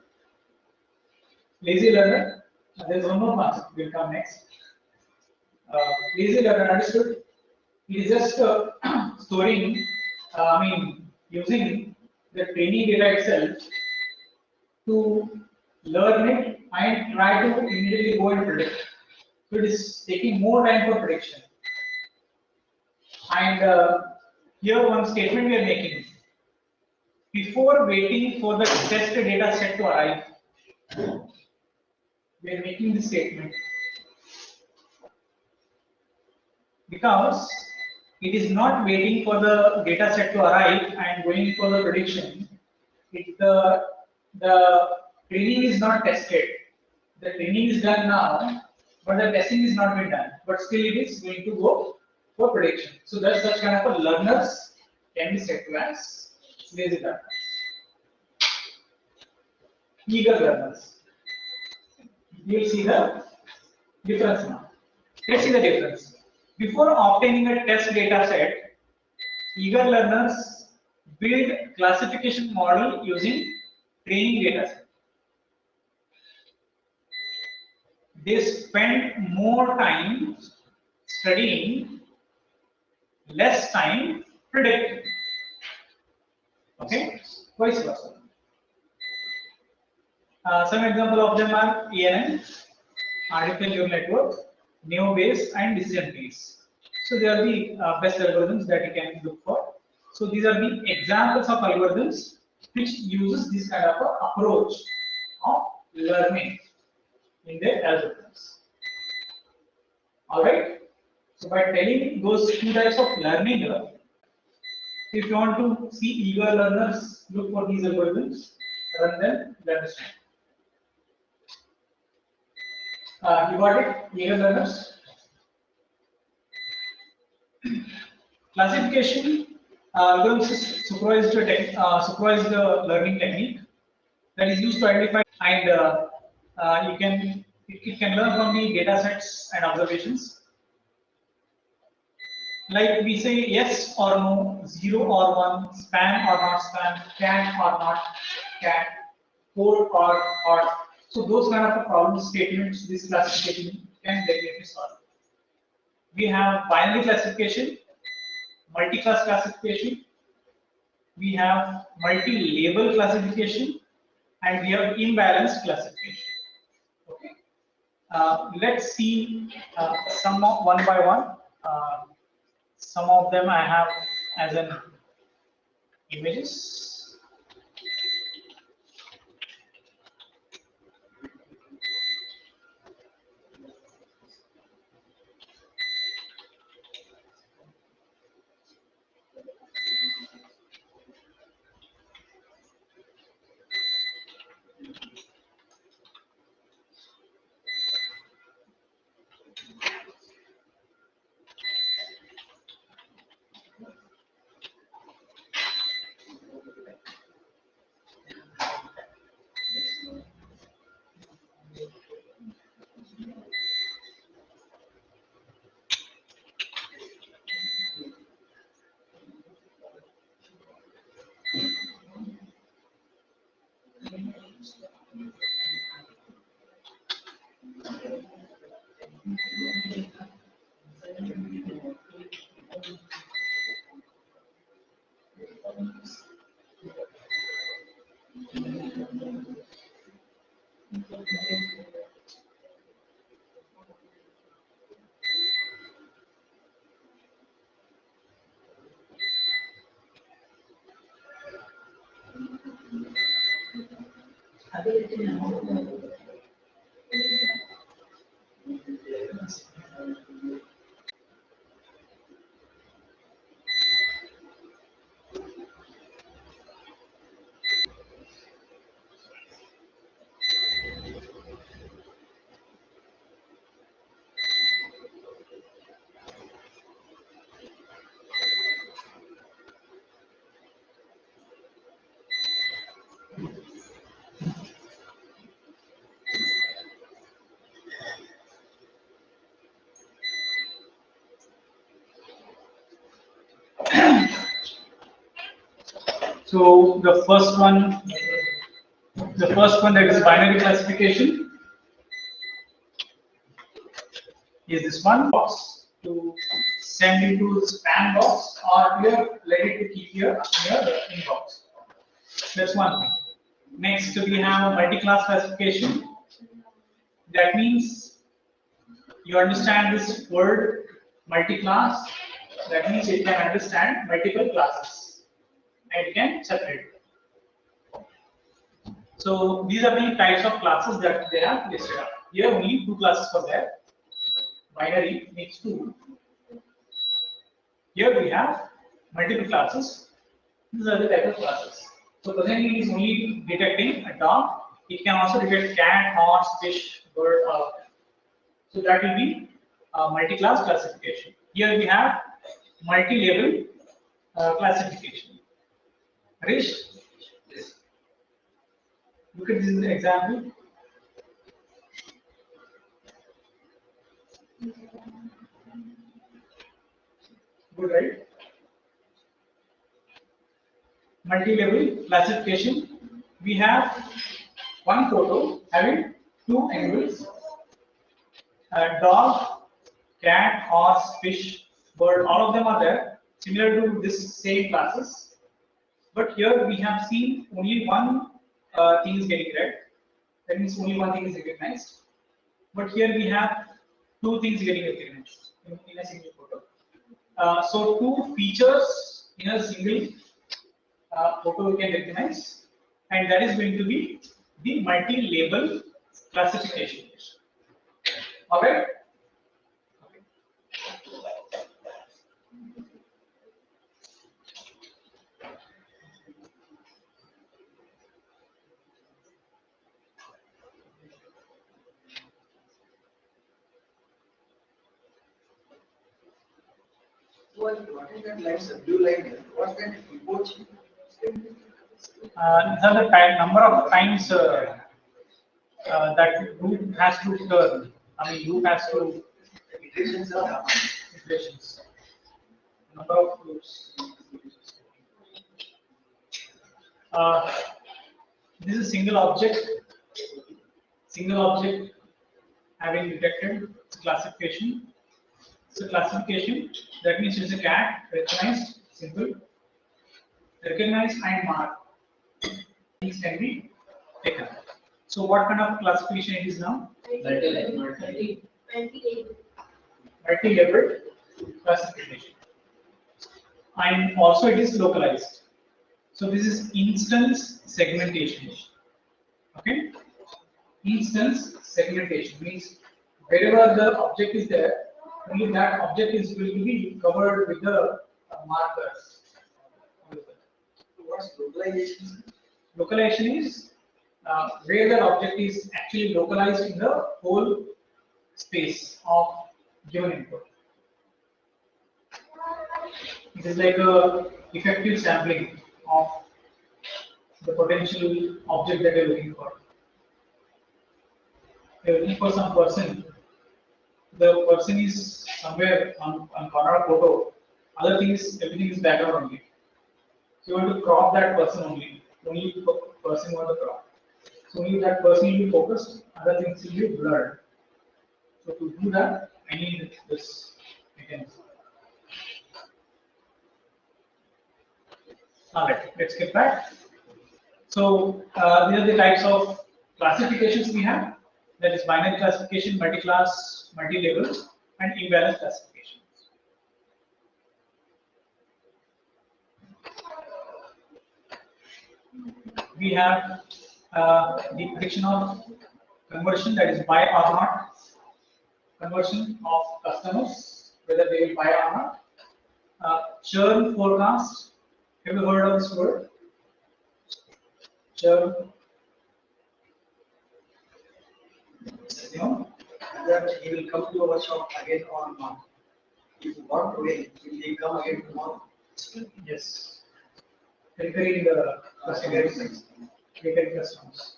lazy learner? There is one more concept will come next. Lazy learner understood. It is just storing, using the training data itself to learn it and try to immediately go and predict. So it is taking more time for prediction. And here one statement we are making. Before waiting for the test data set to arrive, we are making this statement because it is not waiting for the data set to arrive and going for the prediction. The training is not tested. The training is done now, but the testing is not been done. But still, it is going to go for prediction. So that's such kind of a learners can be said to as lazy learners, eager learners. You will see the difference now. Let's see the difference. Before obtaining a test data set, eager learners build classification model using training data set. They spend more time studying, less time predicting. Okay, vice versa. Some example of them are ANN, artificial neural network, Neo-Bayes, and decision trees. So they are the best algorithms that you can look for. So these are the examples of algorithms which uses this kind of a approach of learning in their algorithms. All right. So by telling those two types of learning, if you want to see eager learners, look for these algorithms, run them, understand. You got it, eager learners? Classification algorithms is supervised learning technique that is used to identify and it can learn from the data sets and observations. Like we say yes or no, 0 or 1, spam or not spam, can or not can, code or odd. So those kind of problem statements this classification can definitely solve. We have binary classification, multi-class classification, we have multi-label classification, and we have imbalanced classification. Okay. Let's see some of one by one. Some of them I have as an images. So the first one that is binary classification is this one box to send into spam box or you're ready to keep here in your inbox. That's one thing. Next we have multi-class classification. That means you understand this word multi-class. That means it can understand multiple classes and it can separate. So these are the types of classes that they have listed up. Here only two classes for that. Binary makes two. Here we have multiple classes. These are the type of classes. So presently it is only detecting a dog. It can also detect cat, horse, fish, bird, all of them. So that will be a multi-class classification. Here we have multi-level classification. Harish, look at this example. Good, right? Multi-level classification. We have one photo having two angles: dog, cat, horse, fish, bird. All of them are there, similar to this same classes. But here we have seen only one thing is getting read. That means only one thing is recognized. But here we have two things getting recognized in a single photo. So two features in a single photo we can recognize, and that is going to be the multi-label classification. All right. What is that line, sir? Blue line here? What's that report? These are the number of times that loop has to turn. I mean, loop has to Iterations are happening. iterations. Number of loops. This is single object having detected classification. So classification, that means it's a cat, recognized, simple, recognized and marked. Things can be taken. So what kind of classification it is now? Multi-level. Multi-level classification. And also it is localized. So this is instance segmentation. Okay? Instance segmentation means wherever the object is there, only that object is going to be covered with the markers. So what's localization? Localization is where the object is actually localized in the whole space of given input. It is like a effective sampling of the potential object that you're looking for. You're looking for some person. The person is somewhere on corner of photo. Other things, everything is background only. So you want to crop that person only. Only person you want to crop. So only that person will be focused. Other things will be blurred. So to do that, I need this mechanism. Alright, let's get back. So these are the types of classifications we have. That is binary classification, multi-class, multi-level, and imbalanced classification. We have The prediction of conversion, that is buy or not, conversion of customers, whether they will buy or not. Churn forecast. Have you heard of this word? Churn. No? That he will come to our shop again or not. If not today, will he come again tomorrow? Yes. Recurring customers. Recurring customers.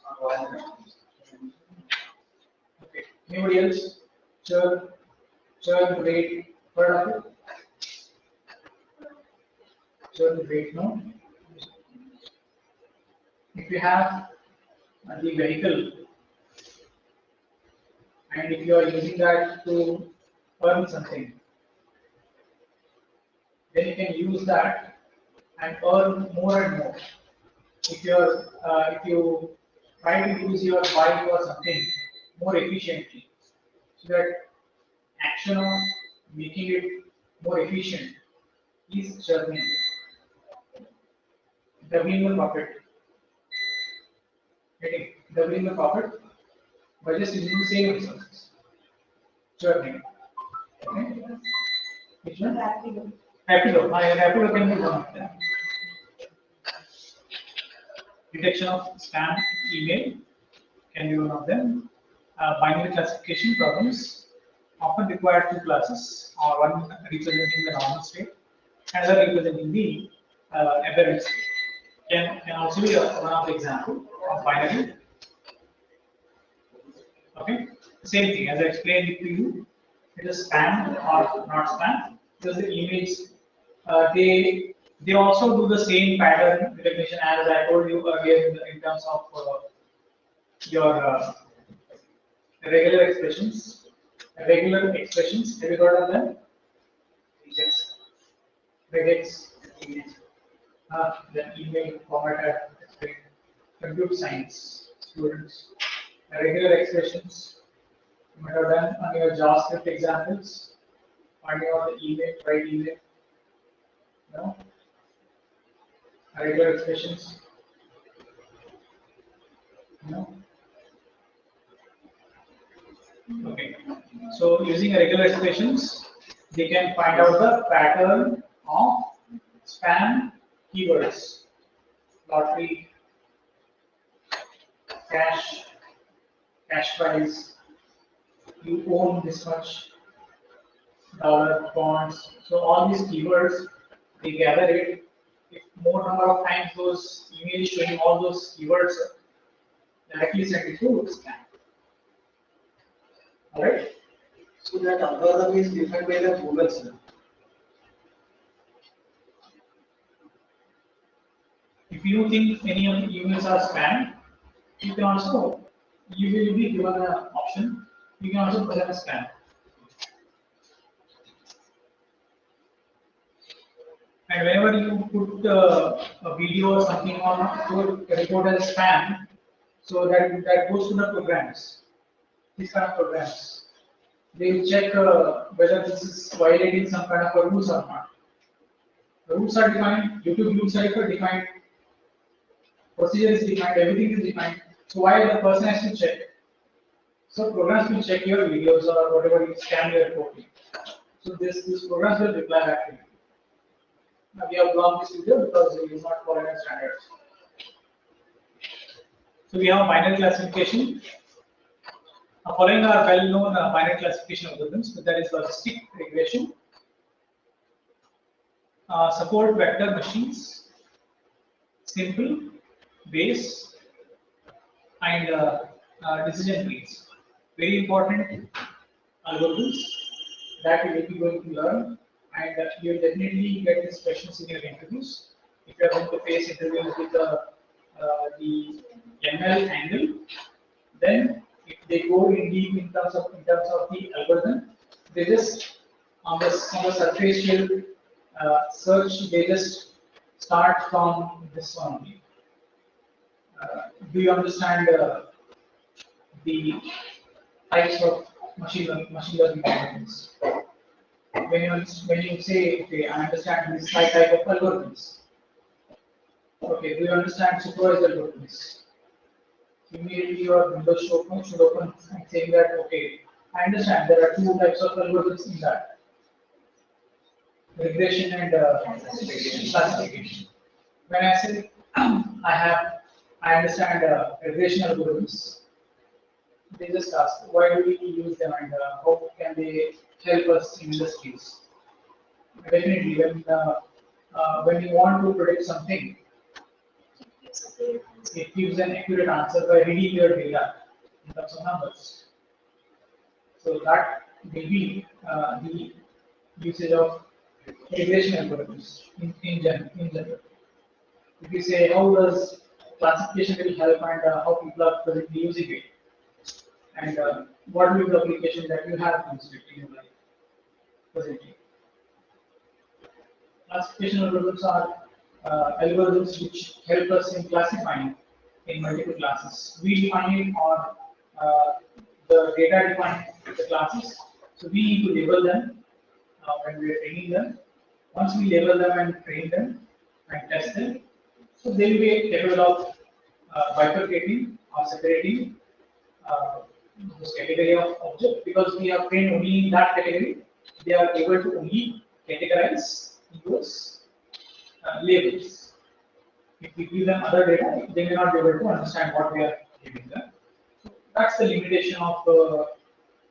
Okay. Anybody else? Churn rate. Heard of it? Churn rate, no? If you have the vehicle and if you are using that to earn something, then you can use that and earn more and more. If you try to use your bike or something more efficiently, so that action of making it more efficient is churning, doubling the profit. Getting doubling the profit by just using the same resources. Churning. Okay. Which one? Rapido. Rapido. Rapido can be one of them. Detection of spam email can be one of them. Binary classification problems often require two classes, or one representing the normal state and other representing the aberrant state. Can also be one of the example of binary. Okay, same thing as I explained it to you. It is spam or not spam. Because the emails, they also do the same pattern recognition as I told you earlier in terms of your regular expressions. Regular expressions. Have you heard of them? Yes. Regex. The email format compute science students. Regular expressions. You might have done on your JavaScript examples. Finding out the email, right email. No? Regular expressions. No? Okay. So using regular expressions, they can find out the pattern of spam keywords. Lottery, cash price, you own this much, dollar, bonds. So all these keywords, they gather it. If more number of times those emails showing all those keywords directly sent it to spam. Alright? So that algorithm is defined by the Google, sir. If you think any of the emails are spam, you can also, you will be given an option, you can also put them as spam. And whenever you put a video or something on to report as spam, so that goes to the programs, these kind of programs. They will check whether this is violating some kind of a rules or not. The rules are defined, YouTube rules are defined, procedure is defined, everything is defined. So why the person has to check? So programs will check your videos or whatever you scan your reporting. So this programs will reply back to you. Now we have blocked this video because it is not following standards. So we have binary classification. Following our well-known binary classification algorithms, that is logistic regression, support vector machines, simple, base, and decision trees. Very important algorithms that you will be going to learn, and you will definitely get these questions in your interviews. If you are going to face interviews with the ML angle, then if they go in deep in terms of the algorithm, they just on the surface search, they just start from this only. Do you understand the types of machine learning algorithms? When you say, okay, I understand this type of algorithms. Okay, do you understand supervised algorithms? immediately your Windows should open and saying that, okay, I understand there are two types of algorithms in that, regression and classification. When I say I understand regression algorithms, they just ask why do we use them and how can they help us in industries. Definitely, when you want to predict something, it gives an accurate answer by reading your data in terms of numbers. So that will be the usage of regression algorithms in general. If you say how does classification will help and how people are presently using it, and what will be the application that you have used it in your life presently. Classification algorithms are algorithms which help us in classifying in multiple classes. We define it or the data define the classes. So we need to label them when we are training them. Once we label them and train them and test them, so they will be capable of bifurcating or separating this category of object because we have trained only in that category. They are able to only categorize those labels. If we give them other data, they may not be able to understand what we are giving them. So that's the limitation of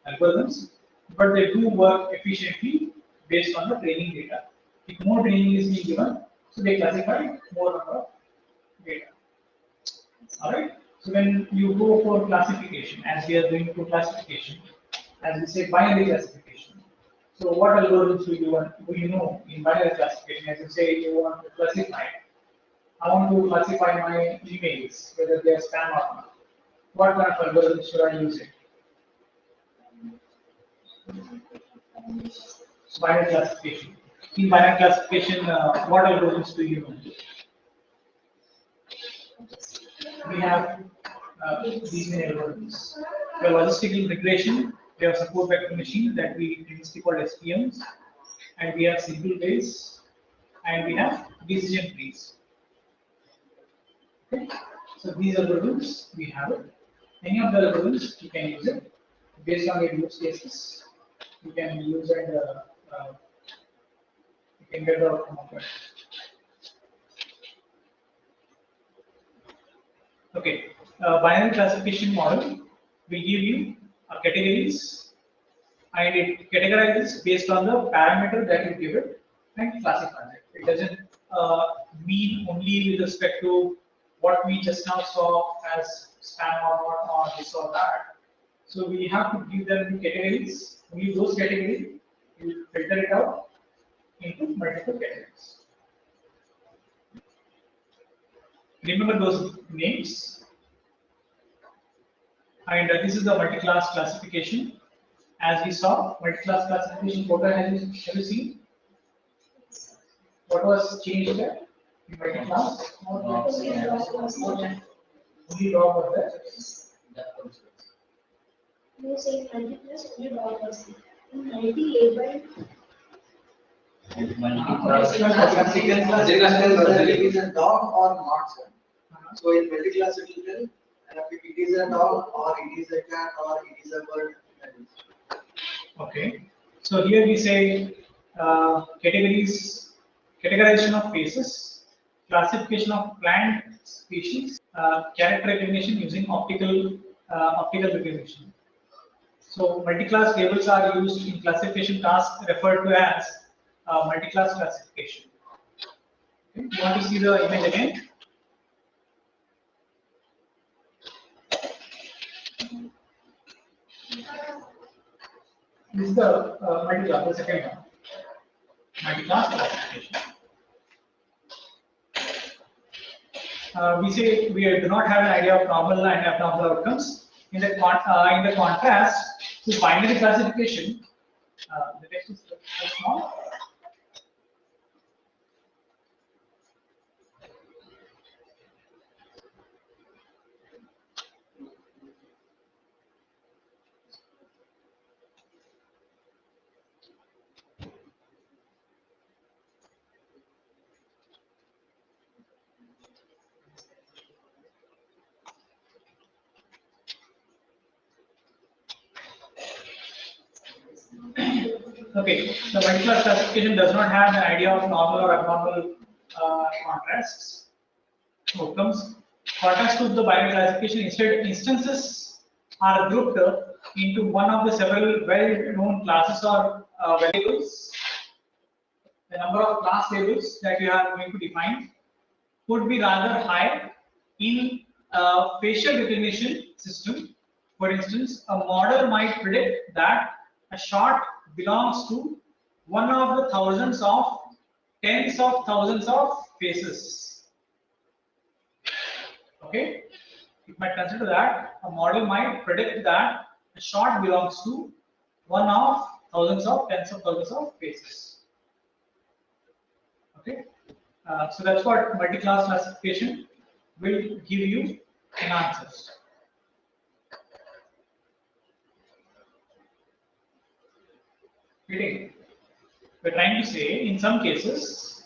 algorithms, but they do work efficiently based on the training data. If more training is being given, so they classify more number of data. Alright. So when you go for classification, as we are doing for classification, as we say binary classification. So what algorithms do you know in binary classification? As you say you want to classify. I want to classify my emails, whether they are spam or not. What kind of algorithm should I use it? Binary classification. In binary classification, what algorithms do you know? We have these many algorithms. We have logistical regression, we have support vector machine that we previously called SPMs, and we have simple base, and we have decision trees. Okay. So these algorithms we have it. Any of the algorithms you can use it based on your use cases. You can use and you can get the outcome of it. Okay, binary classification model will give you categories and it categorizes based on the parameter that you give it and classifies it. It doesn't mean only with respect to what we just now saw as spam or not or this or that. So we have to give them the categories, only those categories, you filter it out into multiple categories. Remember those names. And this is the multi-class classification. As we saw, multi-class classification photo have you seen? What was changed there? In multi-class? Only dog was there. You say multi-class only dog was there. In multi-labeled. Multi-class whether it is a dog or not, sir. So in multi-class it will tell if it is a dog or it is a cat or it is a bird. Okay. So here we say categorization of faces, classification of plant species, character recognition using optical recognition. So multi-class labels are used in classification tasks referred to as multi-class classification. Okay. You want to see the image again? This is the multi-class, the second one. Multi-class classification. We say we do not have an idea of normal and abnormal outcomes. In the contrast to binary classification, the text is small. Okay, the multi-class classification does not have an idea of normal or abnormal contrasts. Outcomes. Contrast to the binary classification, instead instances are grouped into one of the several well-known classes or variables. The number of class labels that you are going to define could be rather high in a facial recognition system. For instance, a model might predict that a shot belongs to one of the thousands of tens of thousands of faces. Okay, it might consider that a model might predict that a shot belongs to one of thousands of tens of thousands of faces. Okay, so that's what multi-class classification will give you in answers. We're trying to say, in some cases,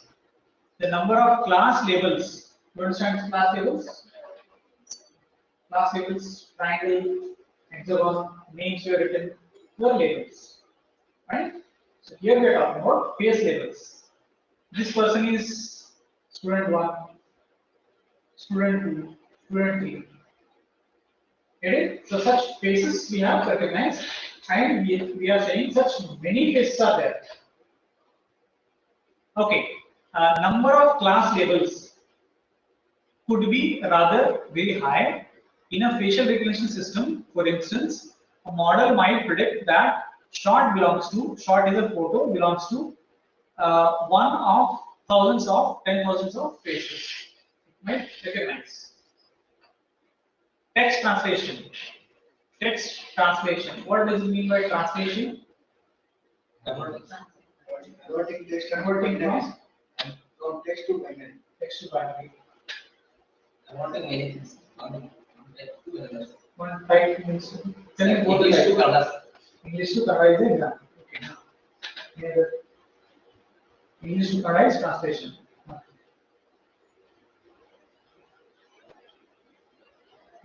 the number of class labels. You understand class labels? Class labels, triangle, hexagon, names were written, were labels, right? So here we are talking about face labels. This person is student 1, student 2, student 3. Okay? So such faces we have recognized, and we are saying such many faces are there. Okay, number of class labels could be rather very high in a facial recognition system. For instance, a model might predict that shot is a photo belongs to one of thousands of 10,000s of faces. It might recognize. Text translation. Text translation. What does it mean by translation? Converting text Converting from text to binary. Text to binary. Converting many things. One type means telling both English to types. Kannada. English to Kannada is the example. Okay. Here, English to Kannada is translation.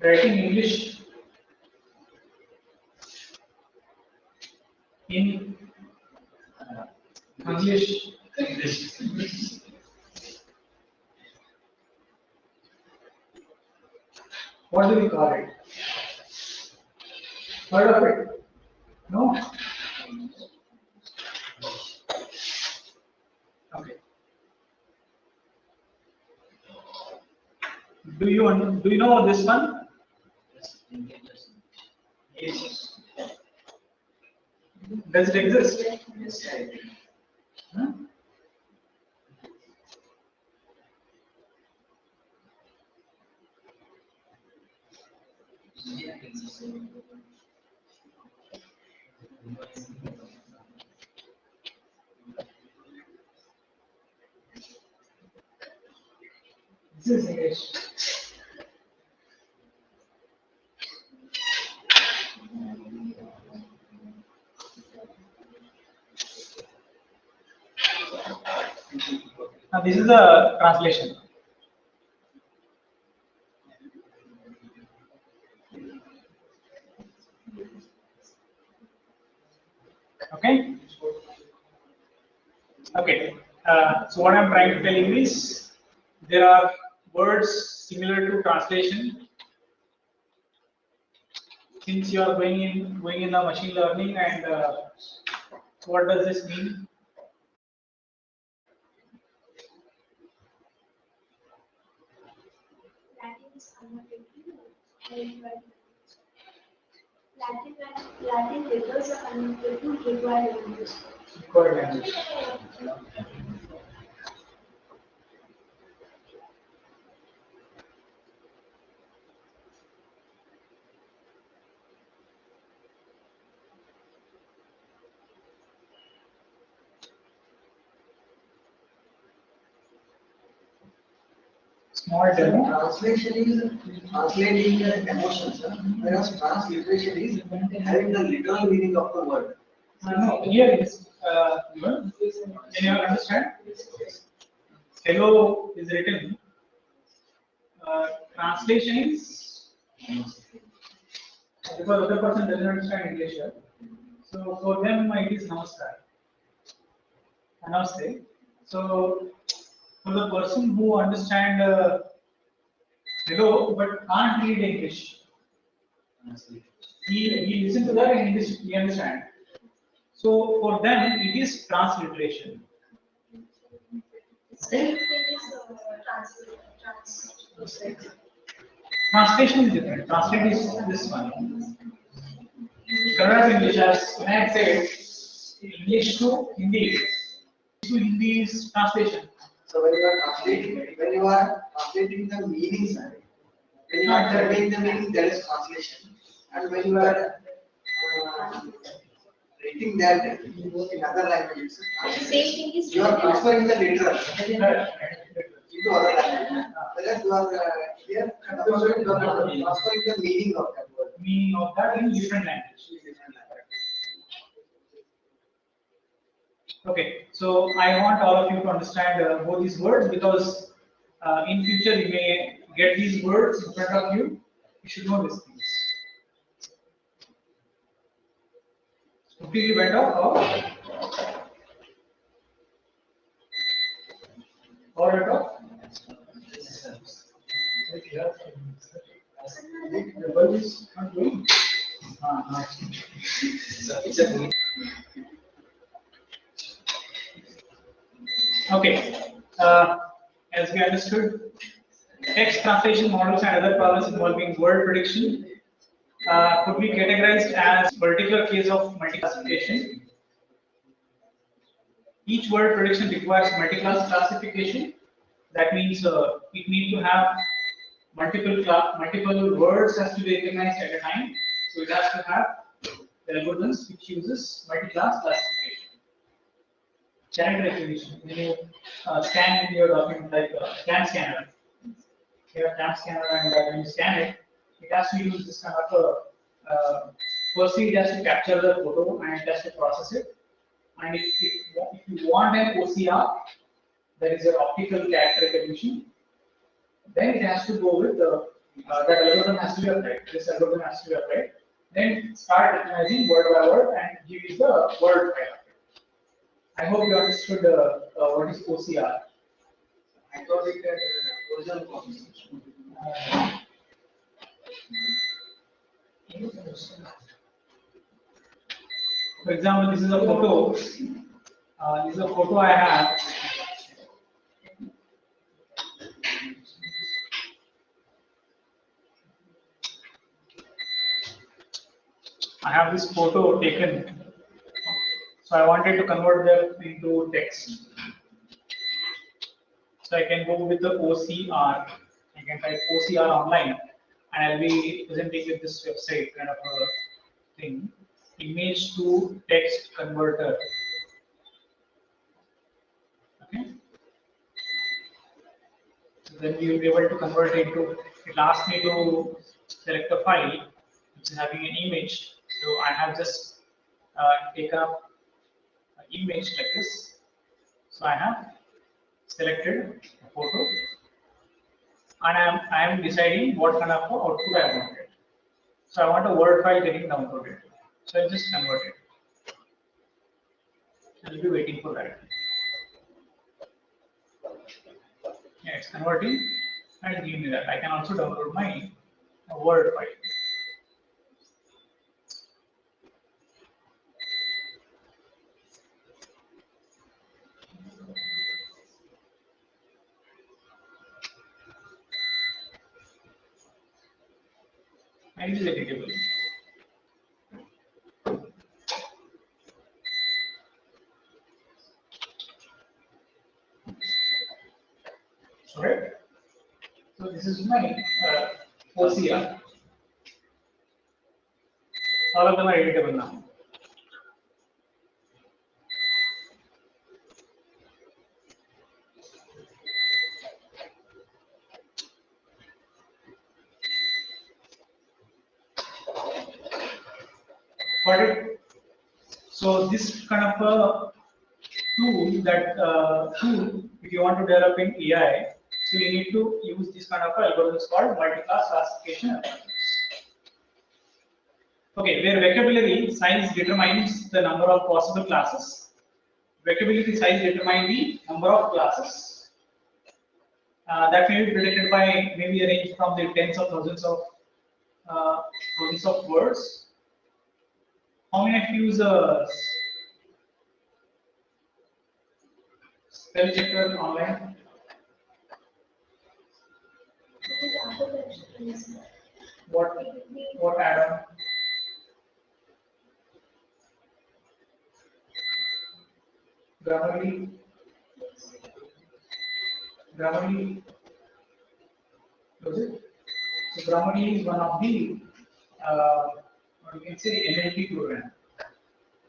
Writing English in English. What do we call it? Heard of it? No? Okay. Do you know this one? Yes. Does it exist? Yes, I agree. Huh? This is English. Now this is the translation. Okay. Okay. So what I'm trying to tell you is there are words similar to translation. Since you are going in the machine learning, and what does this mean? Latin is Latin labels are converted to required language. Required language. Small So demo. translation is translating the emotions, whereas transliteration is having the literal meaning of the word. No, here it is given. Can you all understand? Hello is written. Translation is because other person doesn't understand English here. So for them it is namaskar. Namaste. So, for the person who understand hello but can't read English, he listen to that and he understand. So for them it is transliteration. Translation is different. Translate is this one. Kannada to English, as Vinayak said, English to Hindi. To Hindi is translation. So when you are translating the meanings, when you are conveying the meaning, that is translation. And when you are writing that in other languages, Same thing is you are transferring the literal Correct. into other language. Whereas you are here transferring the meaning of that word. Meaning of that in different language. Okay, so I want all of you to understand both these words, because in future you may get these words in front of you. You should know these things. Completely went off or went off? The bulb is not going. So it's a Okay, as we understood, text translation models and other problems involving word prediction could be categorized as particular case of multi-classification. Each word prediction requires multi-class classification. That means it needs to have multiple words has to be recognized at a time. So it has to have the algorithms which uses multi-class classification. Channel recognition. When you scan in your document like scan scanner, you have stamp scanner, and when you scan it, it has to use this kind of firstly it has to capture the photo and it has to process it. And if you want an OCR, that is your optical character recognition, then it has to go with the that algorithm has to be applied. This algorithm has to be applied. Then start recognizing word by word and give you the word file. I hope you understood what is OCR. I thought it had original copy. For example, this is a photo. This is a photo I have. I have this photo taken. So I wanted to convert them into text. So I can go with the OCR. I can type OCR online, and I'll be presenting with this website kind of a thing. Image to text converter. Okay. So then we will be able to convert it into. It asks me to select a file which is having an image. So I have just taken up an image like this. So I have selected a photo, and I am deciding what kind of output I wanted. So I want a Word file getting downloaded. So I'll just convert it. I'll be waiting for that. Yeah, it's converting and giving me that. I can also download my Word file. And it is editable. Alright. So this is my OCR. All of them are editable now. Got it? So this kind of a tool if you want to develop in AI, so you need to use this kind of algorithms called multi-class classification algorithms. Okay, where vocabulary size determines the number of possible classes, Vectability size determine the number of classes that may be predicted by maybe a range from the tens of thousands of words. How many of you use a spell checker online? It is artificial. What add-on? Grammarly. Grammarly. Was it? So Grammarly is one of the what you can say NLP program.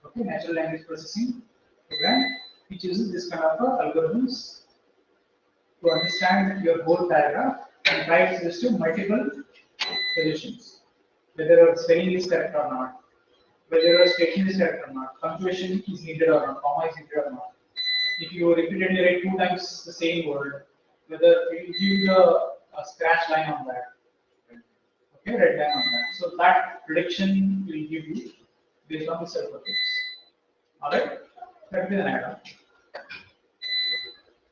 Okay, natural language processing program, which uses this kind of algorithms to understand your whole paragraph and tries this to multiple positions, whether a spelling is correct or not, whether a statement is correct or not, punctuation is needed or not, comma is needed or not. If you repeatedly write 2 times the same word, whether it will give you a scratch line on that, okay, red line on that. So that prediction will give you based on the self-purpose. Alright, that will be an add-on.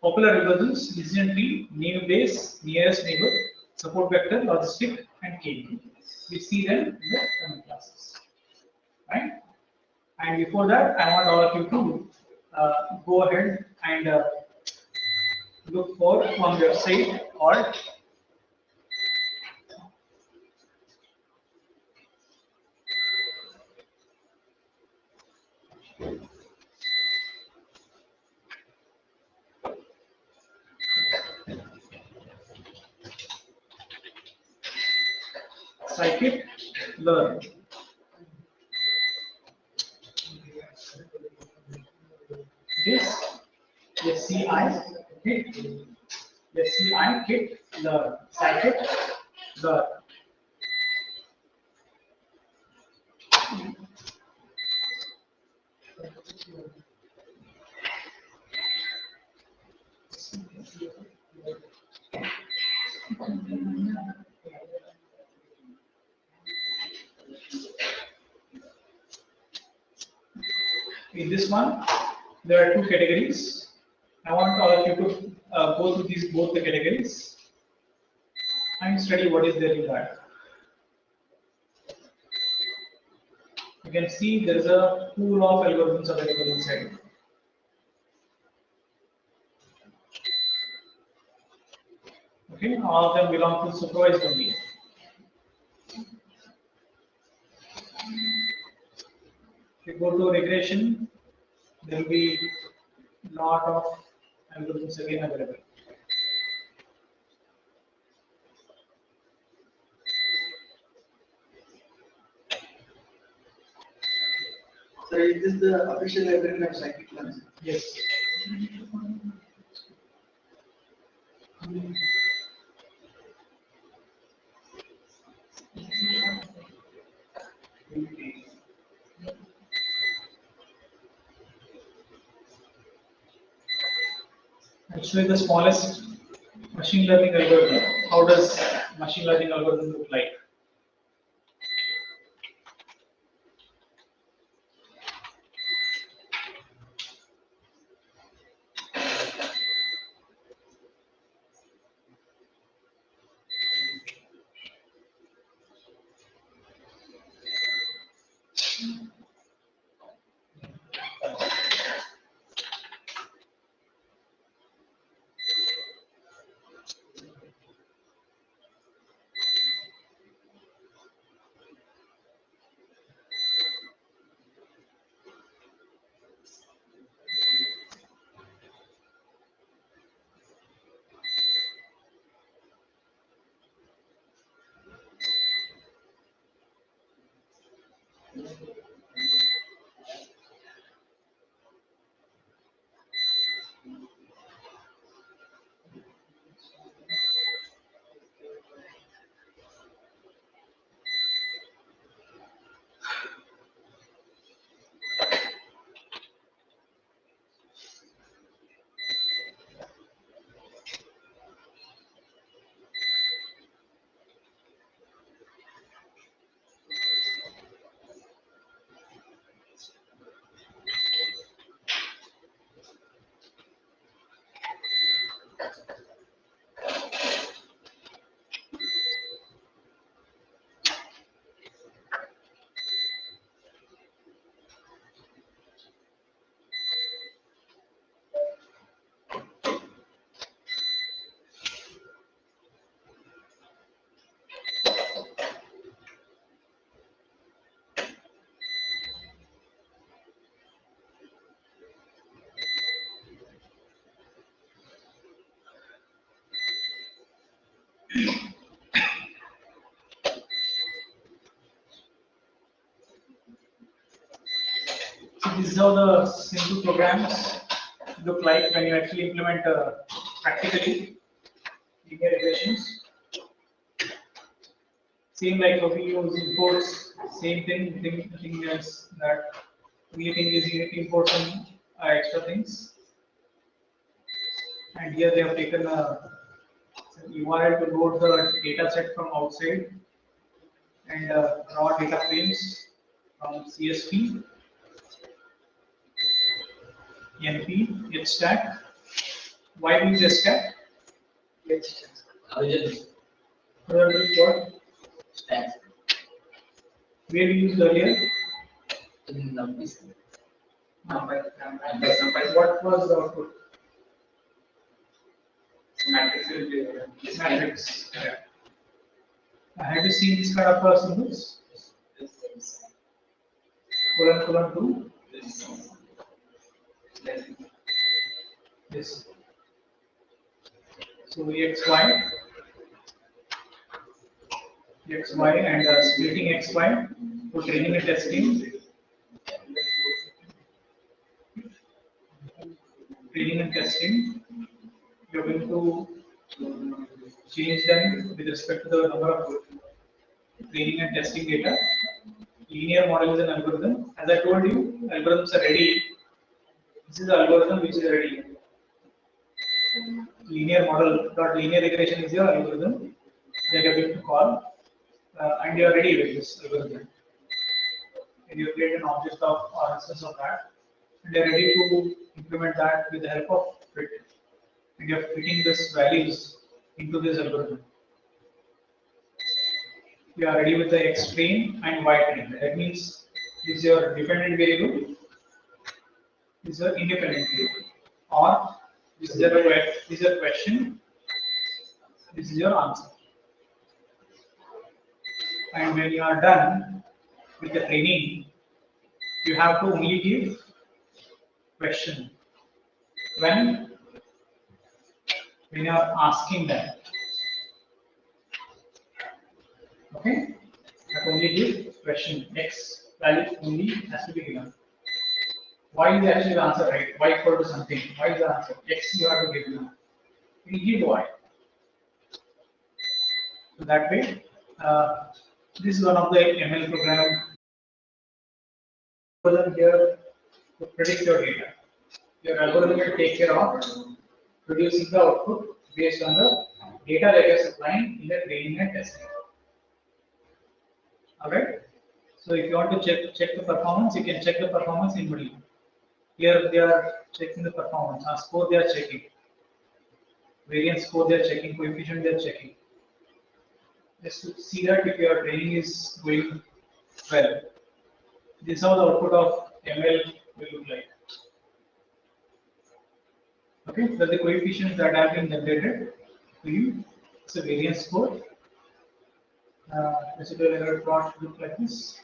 Popular algorithms: decision tree, name base, nearest neighbor, support vector, logistic, and k-mean. We see them in the coming classes. Right? And before that, I want all of you to go ahead and look for one website or scikit-learn. This SCI kit learn, scikit-learn. In this one, there are 2 categories. I want all of you to go through both the categories and study what is there in that. You can see there is a pool of algorithms available inside. Okay, all of them belong to supervised domain. If you go to regression, there will be lot of algorithms again available. So is this the official library of scikit-learn? Yes. Actually, the smallest machine learning algorithm. How does machine learning algorithm look like? So this is how the simple programs look like when you actually implement practically linear regressions. Same like how we use imports, same thing. Thing is that only thing is you need to import some extra things. And here they have taken a URL to load the data set from outside and raw data frames from CSV, NP, HStack. Why we use HStack? Origin What stacks we used earlier? in numbers. What was the output? Matrix. Correct. Have you seen this kind of symbols? Colon 2. This. So XY, and splitting XY for training and testing. Training and testing. You're going to change them with respect to the number of training and testing data. Linear model is an algorithm. As I told you, algorithms are ready. This is the algorithm which is ready. Linear model dot linear regression is your algorithm that you're going to call, and you're ready with this algorithm. And you create an object of or instance of that, and you're ready to implement that with the help of fit. And you're fitting these values into this algorithm. You are ready with the X train and Y train. That means this is your dependent variable, this is your independent variable, or this is your question, this is your answer. And when you are done with the training, you have to only give question when you are asking them. Okay, that only give question. X value only has to be given. Y is actually the answer, right? Y equal to something. Y is the answer. X you have to give now. You give Y. So that way, this is one of the ML program. Here to predict your data. Your algorithm will take care of producing the output based on the data that you are supplying in the training and testing. Alright. So if you want to check the performance, you can check the performance in middle. Here they are checking the performance. Score they are checking. Variance score they are checking. Coefficient they are checking. Just to see that if your training is going well. This is how the output of ML will look like. Okay, so the coefficients that have been generated to you. It's a variance score. Residual error plot look like this.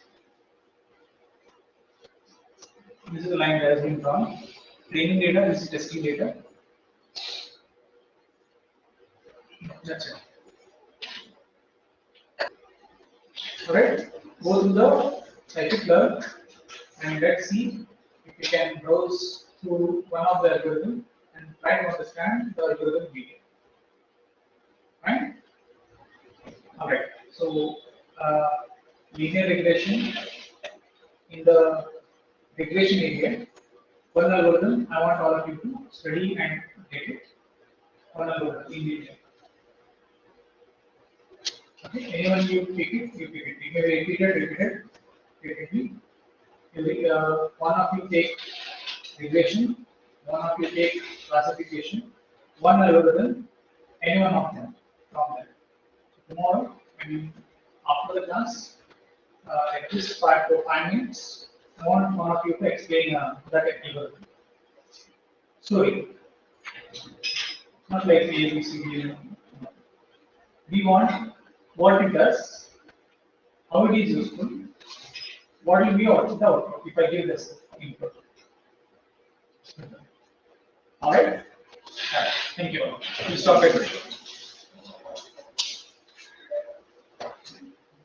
This is the line that has been drawn. Training data, this is testing data. That's it. Alright, go to the scikit-learn and let's see if you can browse through one of the algorithm and try to understand the algorithm detail. Right? Alright, so linear regression in the regression area, one algorithm I want all of you to study and get it. One algorithm in detail. Okay, anyone you pick it, you pick it. You may repeat it repeatedly. One of you take regression, one of you take classification, one algorithm, any one of them from there. So tomorrow, after the class, at least 5 to 5 minutes, I want one of you to explain that algorithm. Story. Not like the ABCD. We want what it does, how it is useful, what will be the output if I give this input. Alright? Thank you. We'll stop it.